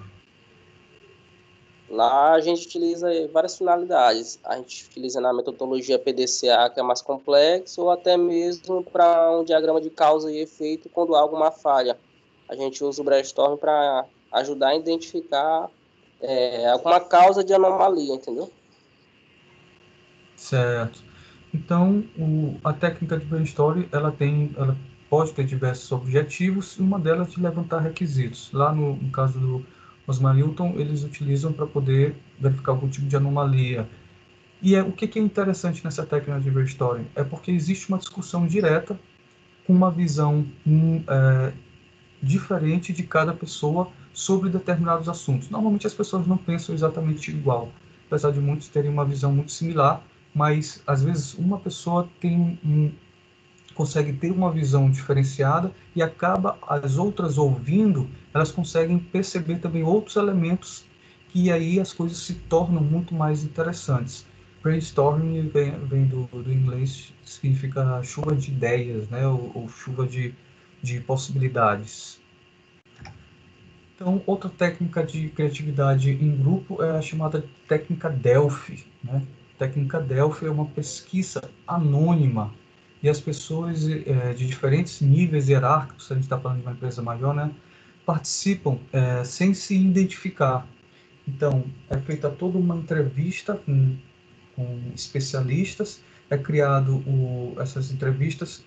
Lá a gente utiliza várias finalidades. A gente utiliza na metodologia PDCA, que é mais complexo, ou até mesmo para um diagrama de causa e efeito quando há alguma falha. A gente usa o brainstorm para ajudar a identificar alguma causa de anomalia, entendeu? Certo. Então, a técnica de brainstorming, ela pode ter diversos objetivos, e uma delas é de levantar requisitos. Lá no caso do Osmar Newton, eles utilizam para poder verificar algum tipo de anomalia. E o que é interessante nessa técnica de brainstorming? É porque existe uma discussão direta com uma visão diferente de cada pessoa sobre determinados assuntos. Normalmente as pessoas não pensam exatamente igual, apesar de muitos terem uma visão muito similar, mas às vezes uma pessoa tem consegue ter uma visão diferenciada e acaba as outras ouvindo, elas conseguem perceber também outros elementos que aí as coisas se tornam muito mais interessantes. Brainstorming vem do inglês, significa chuva de ideias, né? Ou chuva de possibilidades. Então, outra técnica de criatividade em grupo é a chamada técnica Delphi, né? A técnica Delphi é uma pesquisa anônima e as pessoas de diferentes níveis hierárquicos, se a gente está falando de uma empresa maior, né, participam sem se identificar. Então, é feita toda uma entrevista com especialistas, é criado essas entrevistas.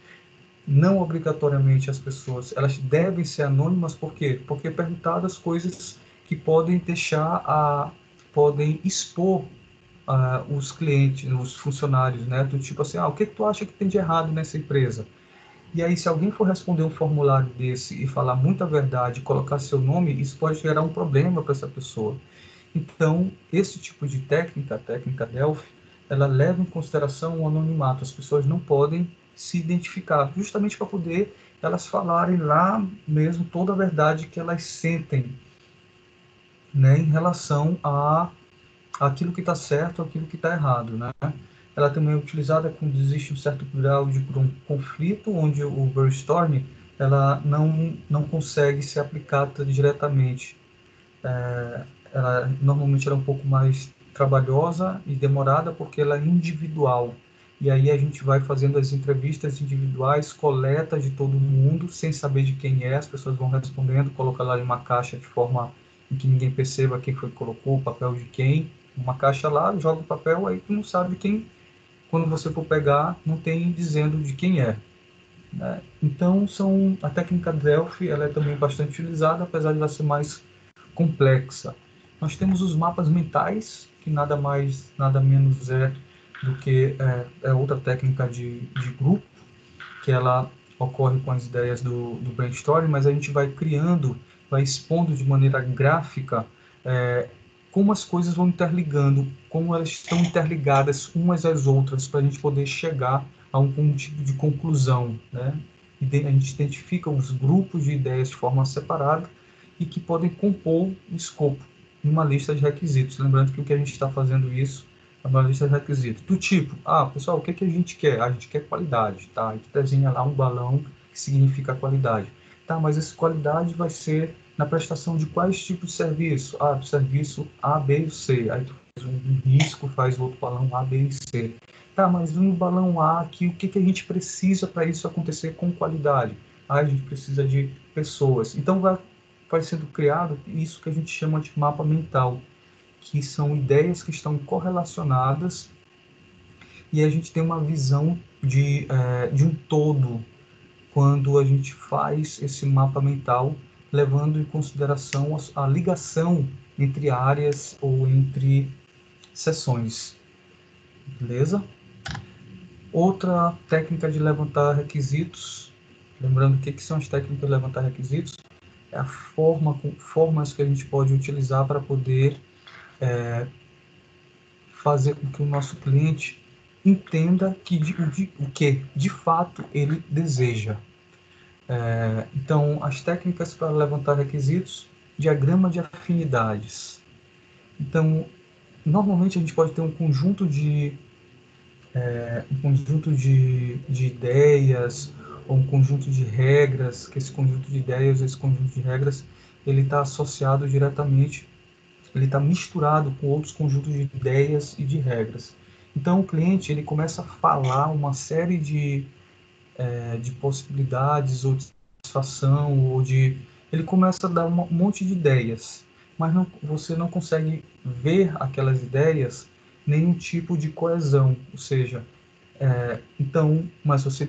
Não obrigatoriamente as pessoas, elas devem ser anônimas, por quê? Porque perguntadas coisas que podem expor os clientes, os funcionários, né? Do tipo assim, o que tu acha que tem de errado nessa empresa? E aí, se alguém for responder um formulário desse e falar muita verdade, colocar seu nome, isso pode gerar um problema para essa pessoa. Então, esse tipo de técnica, a técnica Delphi, ela leva em consideração o anonimato. As pessoas não podem se identificar, justamente para poder elas falarem lá mesmo toda a verdade que elas sentem, né, em relação a aquilo que está certo, aquilo que está errado, né? Ela também é utilizada quando existe um certo grau de conflito, onde o brainstorming ela não consegue ser aplicada diretamente. Ela normalmente ela é um pouco mais trabalhosa e demorada porque ela é individual. E aí a gente vai fazendo as entrevistas individuais, coleta de todo mundo, sem saber de quem é, as pessoas vão respondendo, coloca lá em uma caixa de forma em que ninguém perceba quem foi que colocou o papel de quem. Uma caixa lá, joga o papel, aí tu não sabe quem, quando você for pegar, não tem dizendo de quem é, né? Então, a técnica Delphi ela é também bastante utilizada, apesar de ela ser mais complexa. Nós temos os mapas mentais, que nada mais, nada menos é do que outra técnica de grupo, que ela ocorre com as ideias do brainstorming, mas a gente vai criando, vai expondo de maneira gráfica como as coisas vão interligando, como elas estão interligadas umas às outras, para a gente poder chegar a um tipo de conclusão, né? E a gente identifica os grupos de ideias de forma separada e que podem compor o escopo em uma lista de requisitos. Lembrando que o que a gente está fazendo isso é uma lista de requisitos. Do tipo, pessoal, o que a gente quer? A gente quer qualidade, tá? A gente desenha lá um balão que significa qualidade. Tá, mas essa qualidade vai ser na prestação de quais tipos de serviço? Do serviço A, B e C. Aí tu faz um risco, faz outro balão A, B e C. Tá, mas no balão A aqui, o que a gente precisa para isso acontecer com qualidade? A gente precisa de pessoas. Então vai sendo criado isso que a gente chama de mapa mental, que são ideias que estão correlacionadas e a gente tem uma visão de um todo quando a gente faz esse mapa mental, levando em consideração a ligação entre áreas ou entre seções. Beleza? Outra técnica de levantar requisitos, lembrando o que são as técnicas de levantar requisitos, é a formas que a gente pode utilizar para poder fazer com que o nosso cliente entenda o que de fato ele deseja. Então, as técnicas para levantar requisitos, diagrama de afinidades. Então, normalmente a gente pode ter um conjunto de ideias ou um conjunto de regras, que esse conjunto de ideias, esse conjunto de regras, ele está associado diretamente, ele está misturado com outros conjuntos de ideias e de regras. Então, o cliente ele começa a falar uma série de possibilidades ou de satisfação, ele começa a dar um monte de ideias, mas você não consegue ver aquelas ideias nenhum tipo de coesão, ou seja, mas você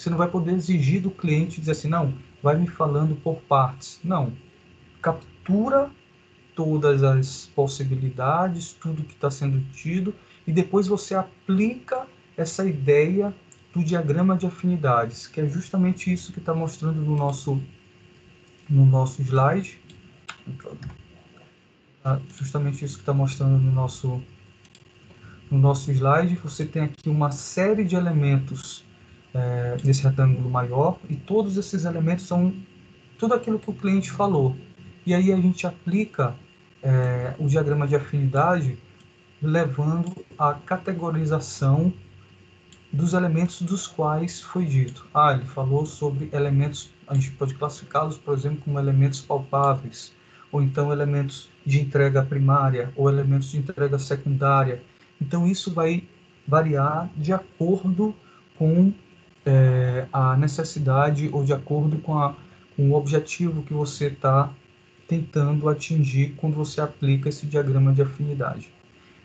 não vai poder exigir do cliente dizer assim, não, vai me falando por partes. Não, captura todas as possibilidades, tudo que está sendo tido, e depois você aplica essa ideia do diagrama de afinidades, que é justamente isso que está mostrando no nosso slide. Justamente isso que está mostrando no nosso slide. Você tem aqui uma série de elementos nesse retângulo maior, e todos esses elementos são tudo aquilo que o cliente falou. E aí a gente aplica o diagrama de afinidade levando a categorização dos elementos dos quais foi dito. Ele falou sobre elementos, a gente pode classificá-los, por exemplo, como elementos palpáveis, ou então elementos de entrega primária, ou elementos de entrega secundária. Então, isso vai variar de acordo com a necessidade ou de acordo com o objetivo que você está tentando atingir quando você aplica esse diagrama de afinidade.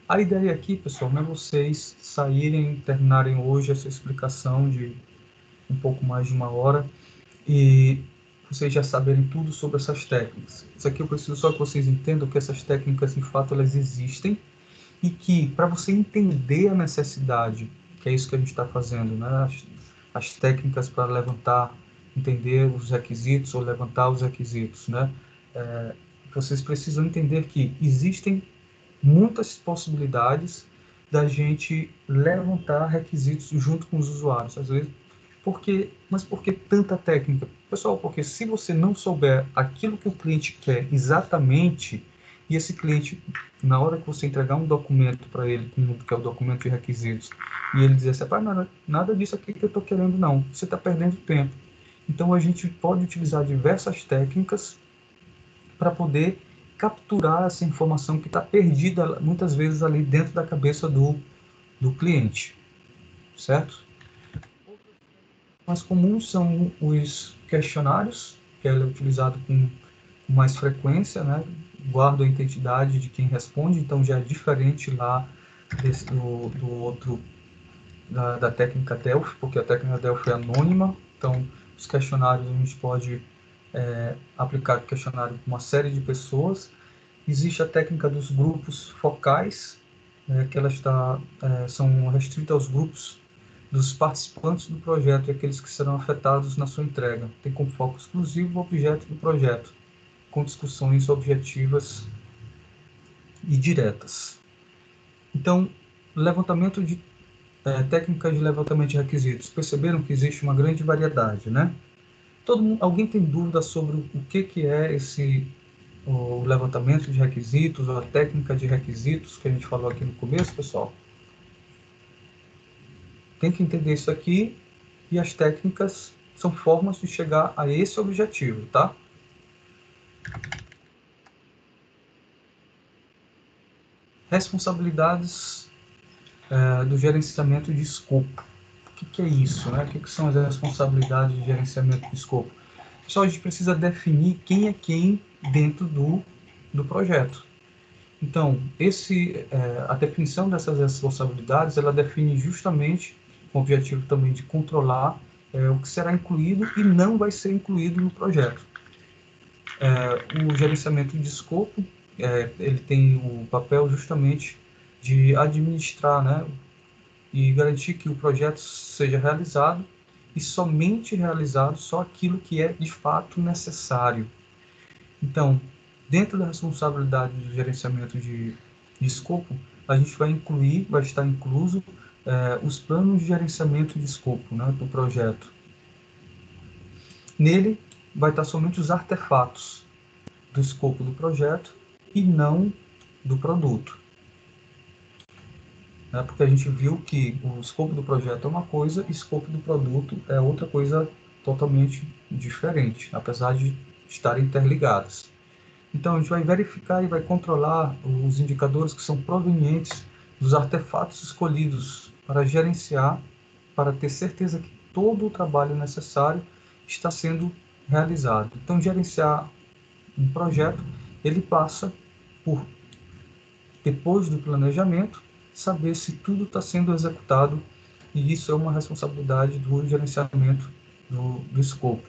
A ideia aqui, pessoal, não é vocês saírem, terminarem hoje essa explicação de um pouco mais de 1 hora e vocês já saberem tudo sobre essas técnicas. Isso aqui eu preciso só que vocês entendam que essas técnicas, de fato, elas existem e que, para você entender a necessidade, que é isso que a gente está fazendo, né? As técnicas para levantar, entender os requisitos ou levantar os requisitos, né? Vocês precisam entender que existem muitas possibilidades da gente levantar requisitos junto com os usuários. Às vezes, mas por que tanta técnica? Pessoal, porque se você não souber aquilo que o cliente quer exatamente, e esse cliente, na hora que você entregar um documento para ele, que é o documento de requisitos, e ele dizer assim, nada disso aqui que eu estou querendo não, você está perdendo tempo. Então, a gente pode utilizar diversas técnicas para poder capturar essa informação que está perdida muitas vezes ali dentro da cabeça do cliente, certo? Mais comuns são os questionários, que é utilizado com mais frequência, né? Guarda a identidade de quem responde, então já é diferente lá do outro, da técnica Delphi, porque a técnica Delphi é anônima, então os questionários a gente pode aplicar questionário com uma série de pessoas. Existe a técnica dos grupos focais, que elas são restritas aos grupos dos participantes do projeto e aqueles que serão afetados na sua entrega. Tem como foco exclusivo o objeto do projeto, com discussões objetivas e diretas. Então, levantamento de técnicas de levantamento de requisitos. Perceberam que existe uma grande variedade, né? Alguém tem dúvida sobre o que é o levantamento de requisitos, ou a técnica de requisitos que a gente falou aqui no começo, pessoal? Tem que entender isso aqui, e as técnicas são formas de chegar a esse objetivo, tá? Responsabilidades do gerenciamento de escopo. O que é isso, né? O que são as responsabilidades de gerenciamento de escopo? Pessoal, a gente precisa definir quem é quem dentro do projeto. Então, a definição dessas responsabilidades, ela define justamente com o objetivo também de controlar o que será incluído e não vai ser incluído no projeto. O gerenciamento de escopo, ele tem o papel justamente de administrar, né, e garantir que o projeto seja realizado e somente realizado só aquilo que é de fato necessário. Então, dentro da responsabilidade do gerenciamento de escopo, a gente vai estar incluso os planos de gerenciamento de escopo, né, do projeto. Nele, vai estar somente os artefatos do escopo do projeto e não do produto. Porque a gente viu que o escopo do projeto é uma coisa e o escopo do produto é outra coisa totalmente diferente, apesar de estarem interligadas. Então, a gente vai verificar e vai controlar os indicadores que são provenientes dos artefatos escolhidos para gerenciar, para ter certeza que todo o trabalho necessário está sendo realizado. Então, gerenciar um projeto, ele passa por, depois do planejamento, saber se tudo está sendo executado, e isso é uma responsabilidade do gerenciamento do escopo.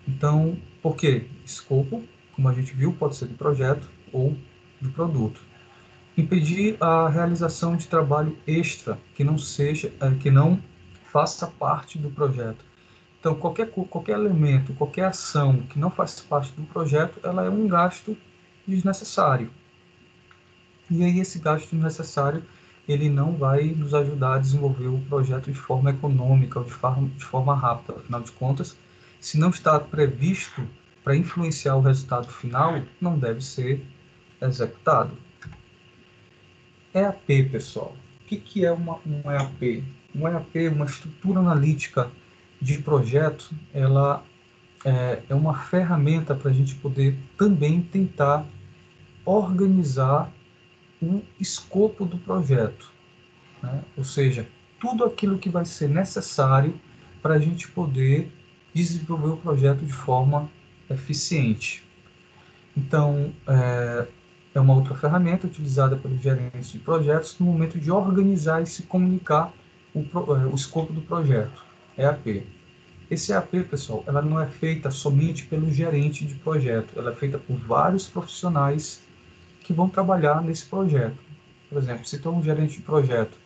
Então, por quê? Escopo, como a gente viu, pode ser do projeto ou do produto. Impedir a realização de trabalho extra que não faça parte do projeto. Então, qualquer elemento, qualquer ação que não faz parte do projeto, ela é um gasto desnecessário. E aí esse gasto desnecessário, ele não vai nos ajudar a desenvolver o projeto de forma econômica ou de forma rápida. Afinal de contas, se não está previsto para influenciar o resultado final, não deve ser executado. EAP, pessoal. O que é um EAP? Um EAP, uma estrutura analítica de projeto, ela é uma ferramenta para a gente poder também tentar organizar o escopo do projeto, né? Ou seja, tudo aquilo que vai ser necessário para a gente poder desenvolver o projeto de forma eficiente. Então, é uma outra ferramenta utilizada pelos gerentes de projetos no momento de organizar e se comunicar o escopo do projeto, EAP. Esse EAP, pessoal, ela não é feita somente pelo gerente de projeto, ela é feita por vários profissionais que vão trabalhar nesse projeto. Por exemplo, se tu é um gerente de projeto,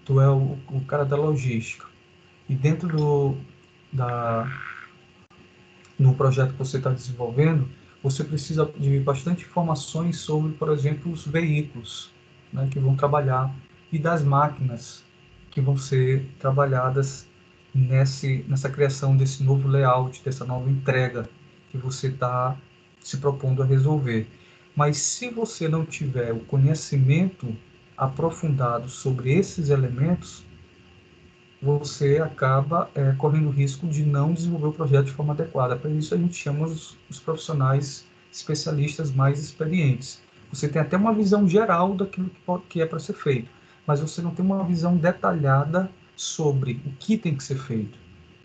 tu é o cara da logística, e dentro no projeto que você está desenvolvendo, você precisa de bastante informações sobre, por exemplo, os veículos, né, que vão trabalhar e das máquinas que vão ser trabalhadas nessa criação desse novo layout, dessa nova entrega que você está se propondo a resolver. Mas se você não tiver o conhecimento aprofundado sobre esses elementos, você acaba correndo o risco de não desenvolver o projeto de forma adequada. Para isso, a gente chama os profissionais especialistas mais experientes. Você tem até uma visão geral daquilo que é para ser feito, mas você não tem uma visão detalhada sobre o que tem que ser feito.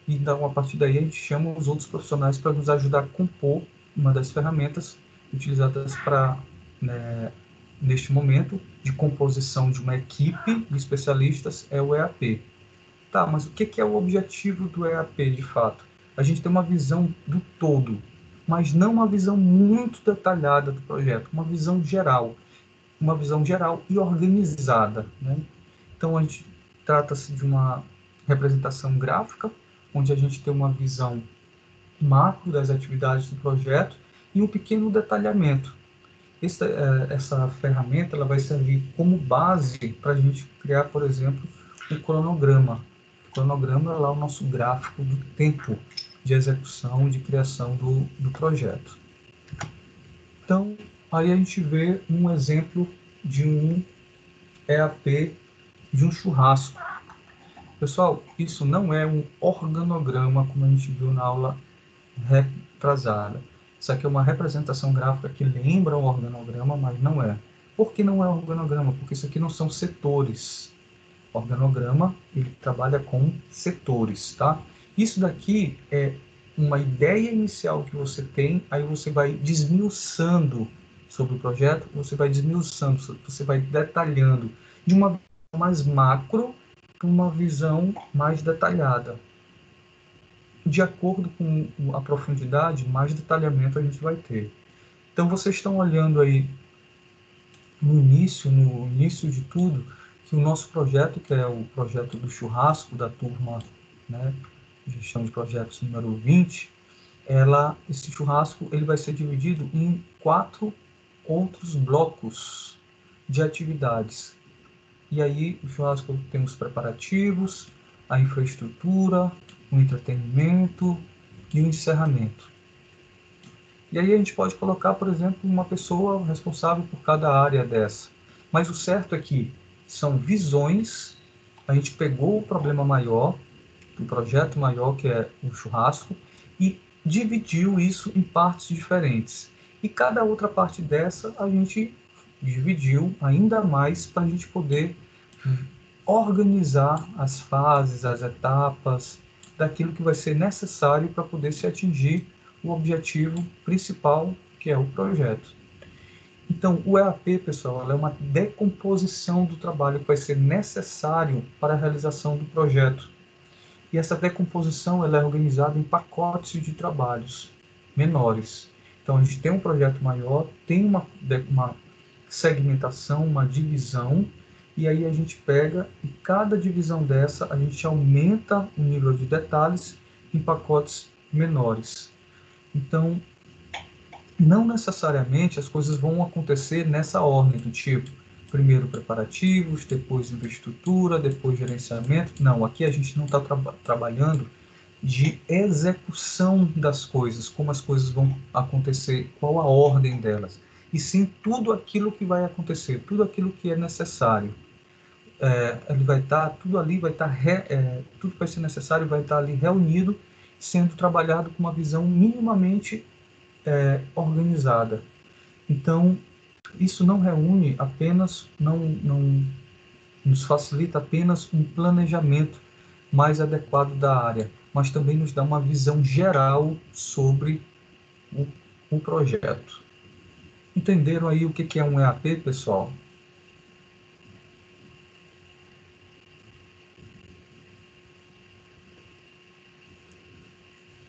Então, a partir daí, a gente chama os outros profissionais para nos ajudar a compor uma das ferramentas utilizadas neste momento de composição de uma equipe de especialistas, é o EAP. Tá, mas o que é o objetivo do EAP de fato? A gente tem uma visão do todo, mas não uma visão muito detalhada do projeto, uma visão geral e organizada, né? Então, a gente trata-se de uma representação gráfica, onde a gente tem uma visão macro das atividades do projeto e um pequeno detalhamento. Essa ferramenta ela vai servir como base para a gente criar, por exemplo, um cronograma. O cronograma é lá o nosso gráfico do tempo de execução, de criação do projeto. Então, aí a gente vê um exemplo de um EAP de um churrasco. Pessoal, isso não é um organograma, como a gente viu na aula retrasada. Isso aqui é uma representação gráfica que lembra um organograma, mas não é. Por que não é organograma? Porque isso aqui não são setores. Organograma, ele trabalha com setores, tá? Isso daqui é uma ideia inicial que você tem, aí você vai desmiuçando sobre o projeto, você vai desmiuçando, você vai detalhando de uma visão mais macro para uma visão mais detalhada. De acordo com a profundidade, mais detalhamento a gente vai ter. Então, vocês estão olhando aí no início de tudo, que o nosso projeto, que é o projeto do churrasco da turma, né, gestão de projetos número 20, esse churrasco ele vai ser dividido em 4 outros blocos de atividades. E aí, o churrasco tem os preparativos, a infraestrutura, o entretenimento e o encerramento. E aí a gente pode colocar, por exemplo, uma pessoa responsável por cada área dessa. Mas o certo é que são visões, a gente pegou o problema maior, o projeto maior, que é o churrasco, e dividiu isso em partes diferentes. E cada outra parte dessa a gente dividiu ainda mais para a gente poder organizar as fases, as etapas daquilo que vai ser necessário para poder se atingir o objetivo principal, que é o projeto. Então, o EAP, pessoal, é uma decomposição do trabalho que vai ser necessário para a realização do projeto. E essa decomposição ela é organizada em pacotes de trabalhos menores. Então, a gente tem um projeto maior, tem uma segmentação, uma divisão, e aí a gente pega e cada divisão dessa a gente aumenta o nível de detalhes em pacotes menores. Então, não necessariamente as coisas vão acontecer nessa ordem do tipo, primeiro preparativos, depois infraestrutura, depois gerenciamento. Não, aqui a gente não está trabalhando de execução das coisas, como as coisas vão acontecer, qual a ordem delas, e sim tudo aquilo que vai acontecer, tudo aquilo que é necessário. Ele vai estar, tudo ali vai estar, tudo que vai ser necessário vai estar ali reunido, sendo trabalhado com uma visão minimamente organizada. Então, isso não reúne apenas, não nos facilita apenas um planejamento mais adequado da área, mas também nos dá uma visão geral sobre o projeto. Entenderam aí o que é um EAP, pessoal?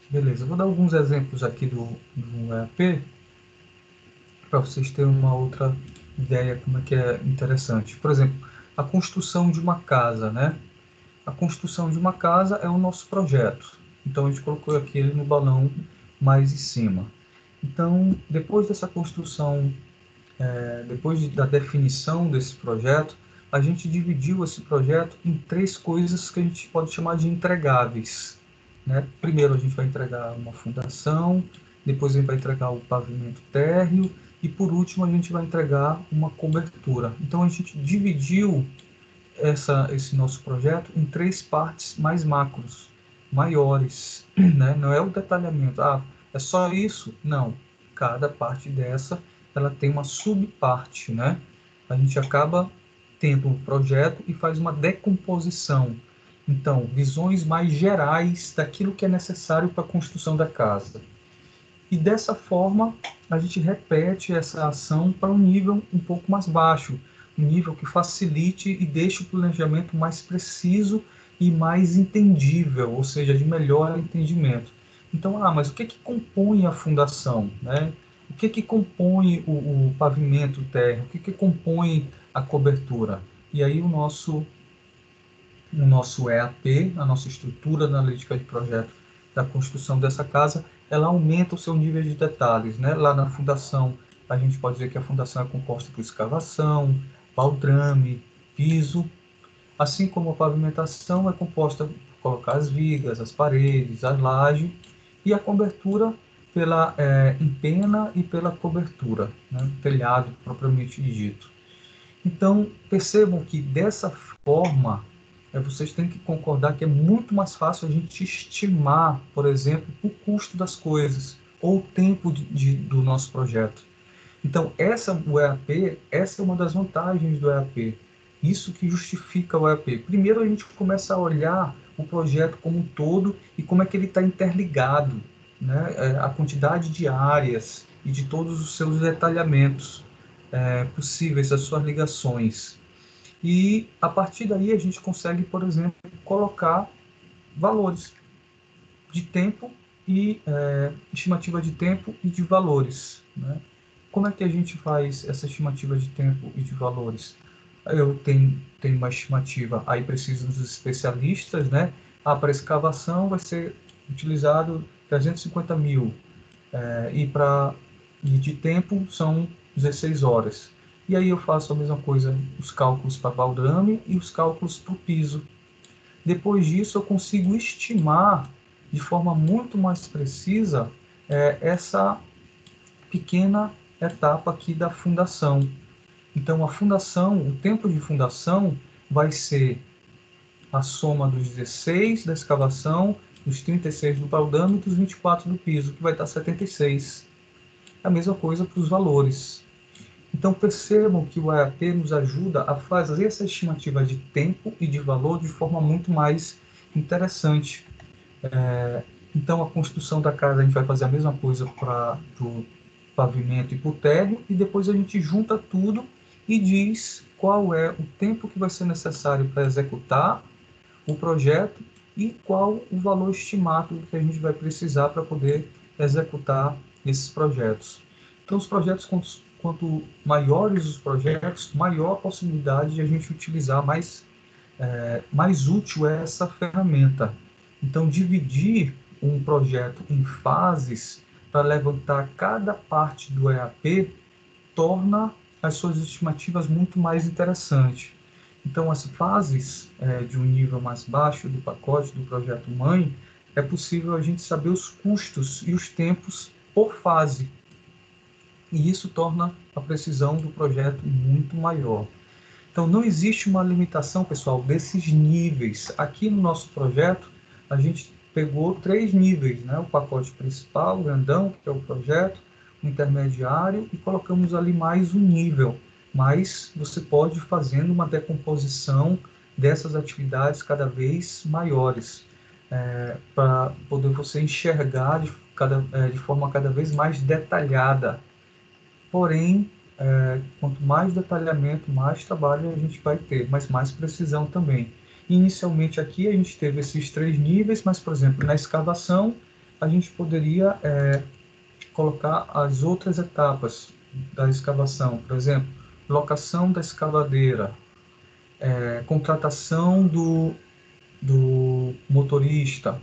Beleza, eu vou dar alguns exemplos aqui do EAP, para vocês terem uma outra ideia como é que é interessante. Por exemplo, a construção de uma casa, né? A construção de uma casa é o nosso projeto. Então, a gente colocou aqui ele no balão mais em cima. Então, depois dessa construção, depois da definição desse projeto, a gente dividiu esse projeto em 3 coisas que a gente pode chamar de entregáveis, né? Primeiro, a gente vai entregar uma fundação, depois a gente vai entregar o pavimento térreo e, por último, a gente vai entregar uma cobertura. Então, a gente dividiu esse nosso projeto em 3 partes mais macros, maiores, né? Não é o detalhamento, é só isso? Não. Cada parte dessa, ela tem uma subparte, né? A gente acaba tendo um projeto e faz uma decomposição. Então, visões mais gerais daquilo que é necessário para a construção da casa. E dessa forma, a gente repete essa ação para um nível um pouco mais baixo, um nível que facilite e deixe o planejamento mais preciso e mais entendível, ou seja, de melhor entendimento. Então, mas o que compõe a fundação, né? O que compõe o pavimento térreo? O que compõe a cobertura? E aí o nosso EAP, a nossa estrutura analítica de projeto da construção dessa casa, ela aumenta o seu nível de detalhes, né? Lá na fundação, a gente pode dizer que a fundação é composta por escavação, baldrame, piso, assim como a pavimentação é composta por colocar as vigas, as paredes, a laje, e a cobertura pela empena e pela cobertura, né? Telhado propriamente dito. Então, percebam que dessa forma, vocês têm que concordar que é muito mais fácil a gente estimar, por exemplo, o custo das coisas ou o tempo do nosso projeto. Então, o EAP, essa é uma das vantagens do EAP. Isso que justifica o EAP. Primeiro, a gente começa a olhar o projeto como um todo e como é que ele está interligado, né? A quantidade de áreas e de todos os seus detalhamentos possíveis, as suas ligações. E a partir daí a gente consegue, por exemplo, colocar valores de tempo e estimativa de tempo e de valores, né? Como é que a gente faz essa estimativa de tempo e de valores? Eu tenho uma estimativa, aí preciso dos especialistas, né? Para escavação vai ser utilizado 350 mil, e de tempo são 16 horas. E aí eu faço a mesma coisa, os cálculos para baldrame e os cálculos para o piso. Depois disso, eu consigo estimar de forma muito mais precisa essa pequena etapa aqui da fundação. Então, a fundação, o tempo de fundação vai ser a soma dos 16 da escavação, dos 36 do baldrame e dos 24 do piso, que vai dar 76. A mesma coisa para os valores. Então, percebam que o EAP nos ajuda a fazer essa estimativa de tempo e de valor de forma muito mais interessante. Então, a construção da casa, a gente vai fazer a mesma coisa para o pavimento e para o térreo, e depois a gente junta tudo e diz qual é o tempo que vai ser necessário para executar o projeto e qual o valor estimado que a gente vai precisar para poder executar esses projetos. Então, os projetos, quanto maiores os projetos, maior a possibilidade de a gente utilizar mais útil é essa ferramenta. Então, dividir um projeto em fases para levantar cada parte do EAP torna as suas estimativas muito mais interessantes. Então, as fases de um nível mais baixo do pacote do projeto mãe, é possível a gente saber os custos e os tempos por fase. E isso torna a precisão do projeto muito maior. Então, não existe uma limitação, pessoal, desses níveis. Aqui no nosso projeto, a gente pegou 3 níveis, né? O pacote principal, o grandão, que é o projeto, o intermediário, e colocamos ali mais um nível. Mas você pode ir fazendo uma decomposição dessas atividades cada vez maiores, para poder você enxergar de forma cada vez mais detalhada. Porém, quanto mais detalhamento, mais trabalho a gente vai ter, mas mais precisão também. Inicialmente aqui a gente teve esses 3 níveis, mas, por exemplo, na escavação a gente poderia colocar as outras etapas da escavação. Por exemplo, locação da escavadeira, contratação do motorista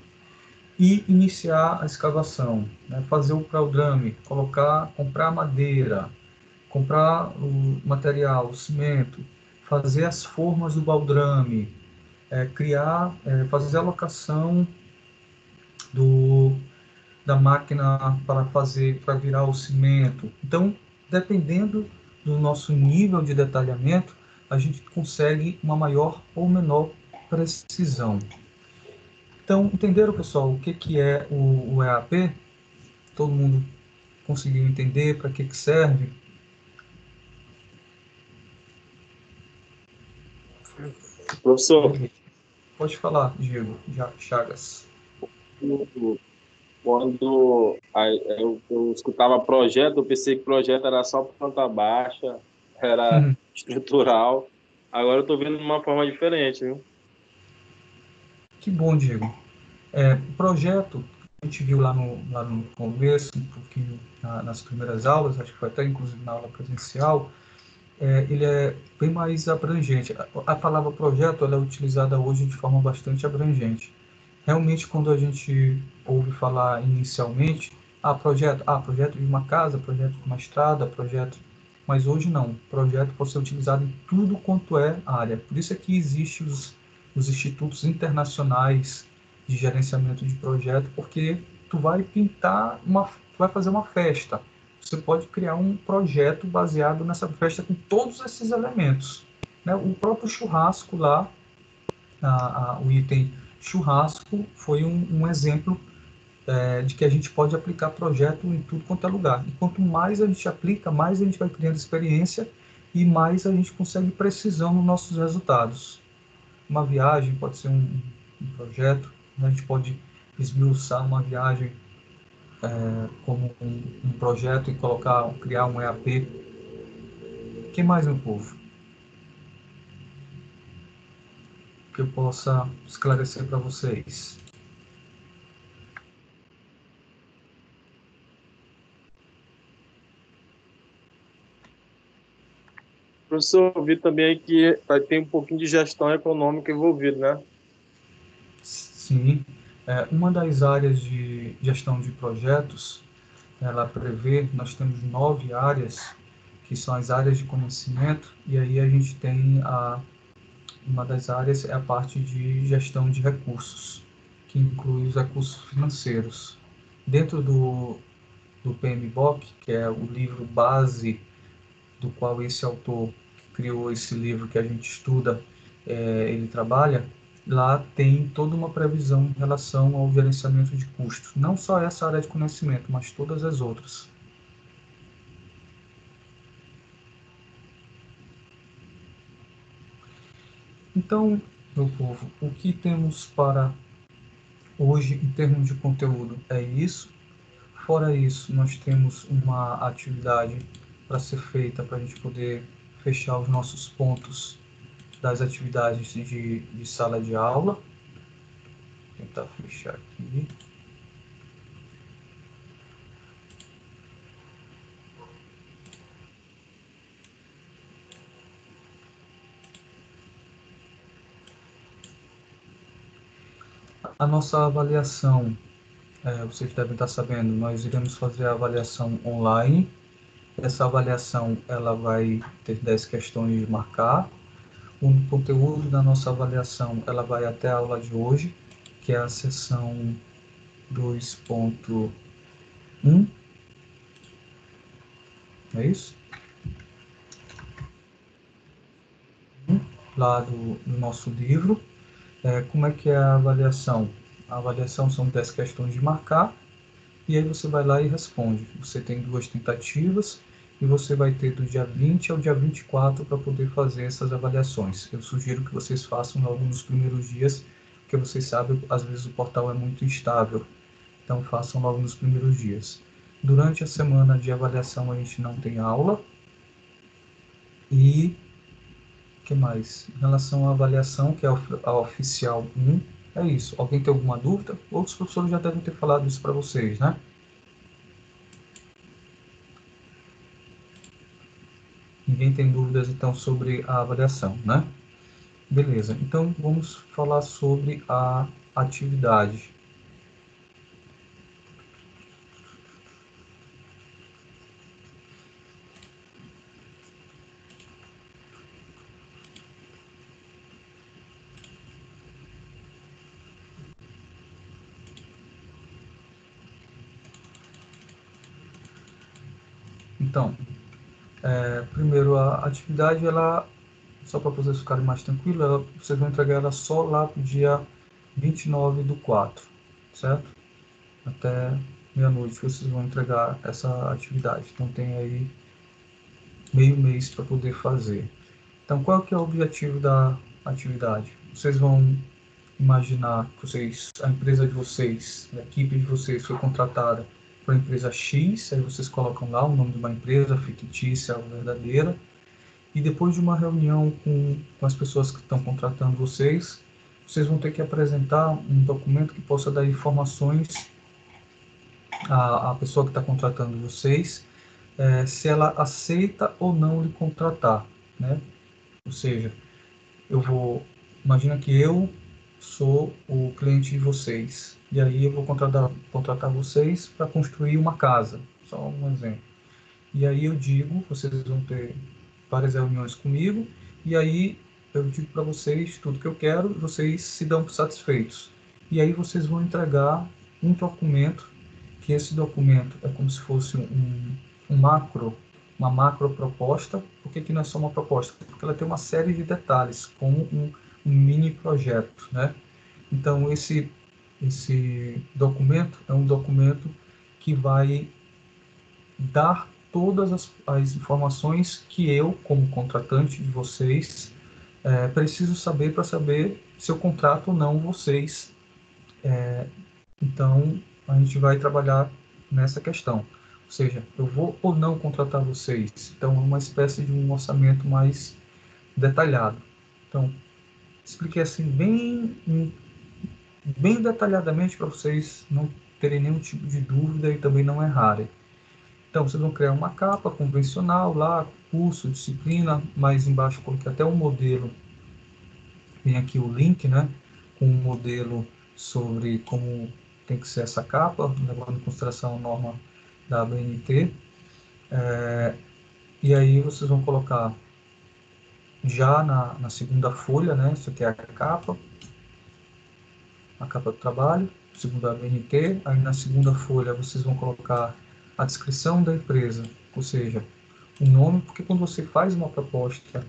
e iniciar a escavação, né? Fazer o prodrome, comprar madeira, comprar o material, o cimento, fazer as formas do baldrame, fazer a locação do, da máquina para virar o cimento. Então, dependendo do nosso nível de detalhamento, a gente consegue uma maior ou menor precisão. Então, entenderam, pessoal, o que é o EAP? Todo mundo conseguiu entender para que serve? Professor, Pode falar, Diego Chagas. quando eu escutava projeto, eu pensei que projeto era só planta baixa, era estrutural. Agora eu estou vendo de uma forma diferente, viu? Que bom, Diego. O projeto, a gente viu lá no começo, um pouquinho nas primeiras aulas, acho que foi até inclusive na aula presencial, ele é bem mais abrangente. A palavra projeto ela é utilizada hoje de forma bastante abrangente. Realmente, quando a gente ouve falar inicialmente, projeto de uma casa, projeto de uma estrada, projeto... Mas hoje não, projeto pode ser utilizado em tudo quanto é área. Por isso é que existem os institutos internacionais de gerenciamento de projeto, porque tu vai tu vai fazer uma festa. Você pode criar um projeto baseado nessa festa com todos esses elementos, né? O próprio churrasco lá, o item churrasco foi um exemplo de que a gente pode aplicar projeto em tudo quanto é lugar. E quanto mais a gente aplica, mais a gente vai criando experiência e mais a gente consegue precisão nos nossos resultados. Uma viagem pode ser um projeto, a gente pode esmiuçar uma viagem como um projeto e criar um EAP. O que mais, meu povo? Que eu possa esclarecer para vocês. Professor, eu vi também que vai ter um pouquinho de gestão econômica envolvida, né? Sim. Uma das áreas de gestão de projetos, ela prevê, nós temos 9 áreas, que são as áreas de conhecimento, e aí a gente tem uma das áreas é a parte de gestão de recursos, que inclui os recursos financeiros. Dentro do PMBOK, que é o livro base do qual esse autor que criou esse livro que a gente estuda, ele trabalha, lá tem toda uma previsão em relação ao gerenciamento de custos. Não só essa área de conhecimento, mas todas as outras. Então, meu povo, o que temos para hoje em termos de conteúdo é isso. Fora isso, nós temos uma atividade para ser feita para a gente poder fechar os nossos pontos das atividades de sala de aula. Vou tentar fechar aqui. A nossa avaliação, vocês devem estar sabendo, nós iremos fazer a avaliação online Essa avaliação ela vai ter 10 questões de marcar. O conteúdo da nossa avaliação ela vai até a aula de hoje, que é a sessão 2.1. É isso? Lá do nosso livro. Como é que é a avaliação? A avaliação são 10 questões de marcar, e aí você vai lá e responde. Você tem 2 tentativas, e você vai ter do dia 20 ao dia 24 para poder fazer essas avaliações. Eu sugiro que vocês façam logo nos primeiros dias, porque vocês sabem, às vezes o portal é muito instável, então façam logo nos primeiros dias. Durante a semana de avaliação a gente não tem aula, e o que mais? Em relação à avaliação, que é a oficial 1, é isso. Alguém tem alguma dúvida? Outros professores já devem ter falado isso para vocês, né? Ninguém tem dúvidas, então, sobre a avaliação, né? Beleza. Então, vamos falar sobre a atividade. Então, primeiro, a atividade, ela, só para vocês ficarem mais tranquilos, vocês vão entregar ela só lá para o dia 29/4, certo? Até meia-noite vocês vão entregar essa atividade. Então, tem aí meio mês para poder fazer. Então, qual que é o objetivo da atividade? Vocês vão imaginar que a empresa de vocês, a equipe de vocês foi contratada por uma empresa X, aí vocês colocam lá o nome de uma empresa fictícia ou verdadeira, e depois de uma reunião com as pessoas que estão contratando vocês vão ter que apresentar um documento que possa dar informações à pessoa que está contratando vocês, se ela aceita ou não lhe contratar, né? Ou seja, imagina que eu sou o cliente de vocês, e aí eu vou contratar vocês para construir uma casa, só um exemplo. E aí eu digo, vocês vão ter várias reuniões comigo, e aí eu digo para vocês tudo que eu quero, e vocês se dão satisfeitos. E aí vocês vão entregar um documento, que esse documento é como se fosse uma macro proposta. Por que não é só uma proposta? Porque ela tem uma série de detalhes, como um mini projeto, né? Então, esse documento é um documento que vai dar todas as informações que eu, como contratante de vocês, preciso saber para saber se eu contrato ou não vocês. Então, a gente vai trabalhar nessa questão. Ou seja, eu vou ou não contratar vocês. Então, é uma espécie de um orçamento mais detalhado. Então, expliquei assim bem detalhadamente para vocês não terem nenhum tipo de dúvida e também não errarem. Então, vocês vão criar uma capa convencional lá, curso, disciplina, mais embaixo coloquei até um modelo, tem aqui o link, né, com um modelo sobre como tem que ser essa capa, levando em consideração a norma da ABNT. E aí vocês vão colocar já na segunda folha, né, isso aqui é a capa do trabalho, segundo a ABNT. Aí na segunda folha vocês vão colocar a descrição da empresa, ou seja, o nome, porque quando você faz uma proposta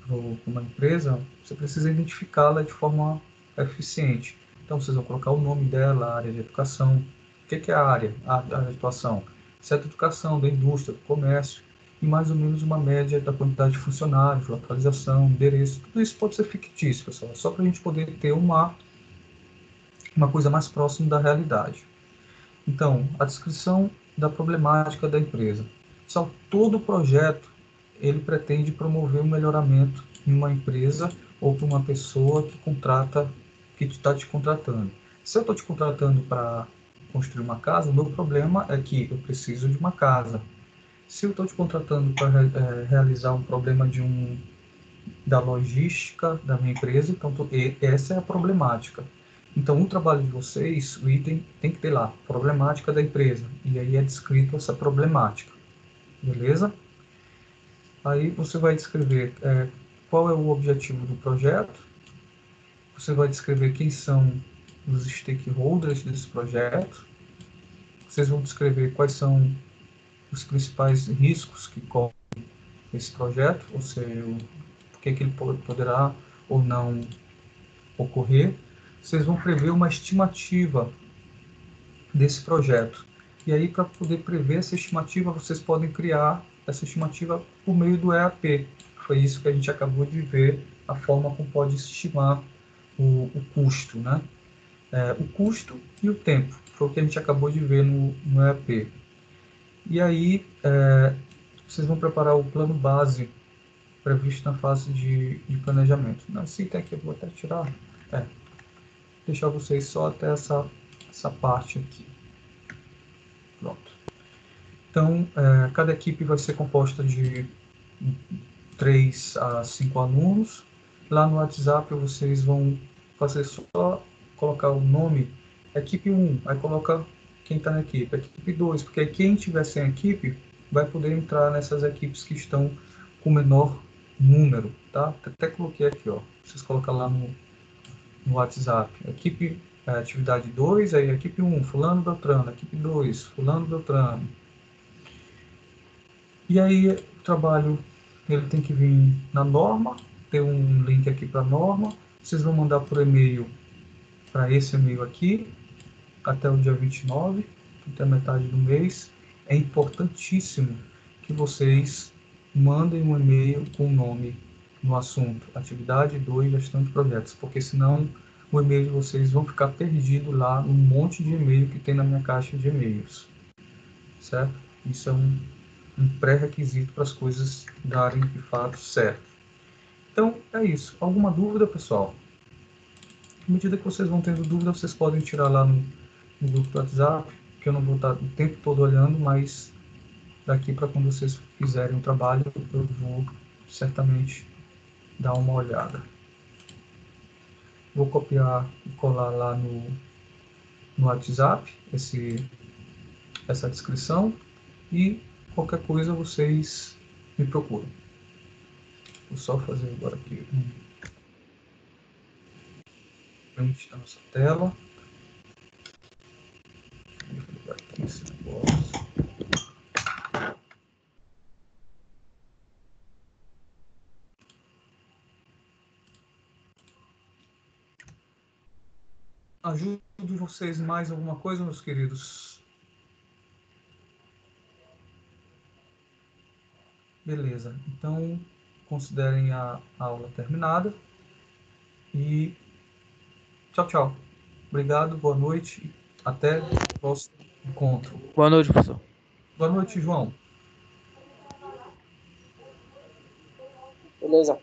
para uma empresa, você precisa identificá-la de forma eficiente. Então vocês vão colocar o nome dela, a área de educação. O que é a área de atuação? Certa educação, da indústria, do comércio, e mais ou menos uma média da quantidade de funcionários, localização, endereço. Tudo isso pode ser fictício, pessoal, só para a gente poder ter uma coisa mais próxima da realidade. Então, a descrição da problemática da empresa. Só todo projeto ele pretende promover um melhoramento em uma empresa ou para uma pessoa que está te contratando. Se eu estou te contratando para construir uma casa, o meu problema é que eu preciso de uma casa. Se eu estou te contratando para realizar um problema da logística da minha empresa, então essa é a problemática. Então, o trabalho de vocês, o item tem que ter lá, problemática da empresa, e aí é descrito essa problemática. beleza? Aí você vai descrever qual é o objetivo do projeto, você vai descrever quem são os stakeholders desse projeto, vocês vão descrever quais são os principais riscos que corre esse projeto, ou seja, por que ele poderá ou não ocorrer. Vocês vão prever uma estimativa desse projeto. E aí, para poder prever essa estimativa, vocês podem criar essa estimativa por meio do EAP. Foi isso que a gente acabou de ver, a forma como pode estimar o custo, né? O custo e o tempo, foi o que a gente acabou de ver no EAP. E aí, vocês vão preparar o plano base previsto na fase de planejamento. Nesse item aqui eu vou até tirar, deixar vocês só até essa parte aqui. Pronto. Então, cada equipe vai ser composta de 3 a 5 alunos. Lá no WhatsApp vocês vão fazer só colocar o nome, equipe 1, aí coloca quem está na equipe 2, porque quem tiver sem equipe vai poder entrar nessas equipes que estão com menor número, tá? Até coloquei aqui, ó. Vocês colocam lá no WhatsApp, equipe atividade 2, aí equipe 1, fulano Beltrano, equipe 2, fulano Beltrano. E aí o trabalho ele tem que vir na norma, tem um link aqui para a norma, vocês vão mandar por e-mail para esse e-mail aqui, até o dia 29, até a metade do mês. É importantíssimo que vocês mandem um e-mail com o nome no assunto, atividade 2, gestão de projetos, porque senão o e-mail de vocês vão ficar perdido lá num monte de e-mail que tem na minha caixa de e-mails, certo? Isso é um pré-requisito para as coisas darem de fato certo. Então, é isso. Alguma dúvida, pessoal? À medida que vocês vão tendo dúvida, vocês podem tirar lá no grupo do WhatsApp, que eu não vou estar o tempo todo olhando, mas daqui para quando vocês fizerem o trabalho, eu vou certamente dar uma olhada. Vou copiar e colar lá no WhatsApp essa descrição e qualquer coisa vocês me procuram. Vou só fazer agora aqui print da nossa tela. Esse negócio. Ajude vocês mais alguma coisa, meus queridos? Beleza, então considerem a aula terminada e tchau, tchau. Obrigado, boa noite, até o próximo encontro. Boa noite, professor. Boa noite, João. Beleza.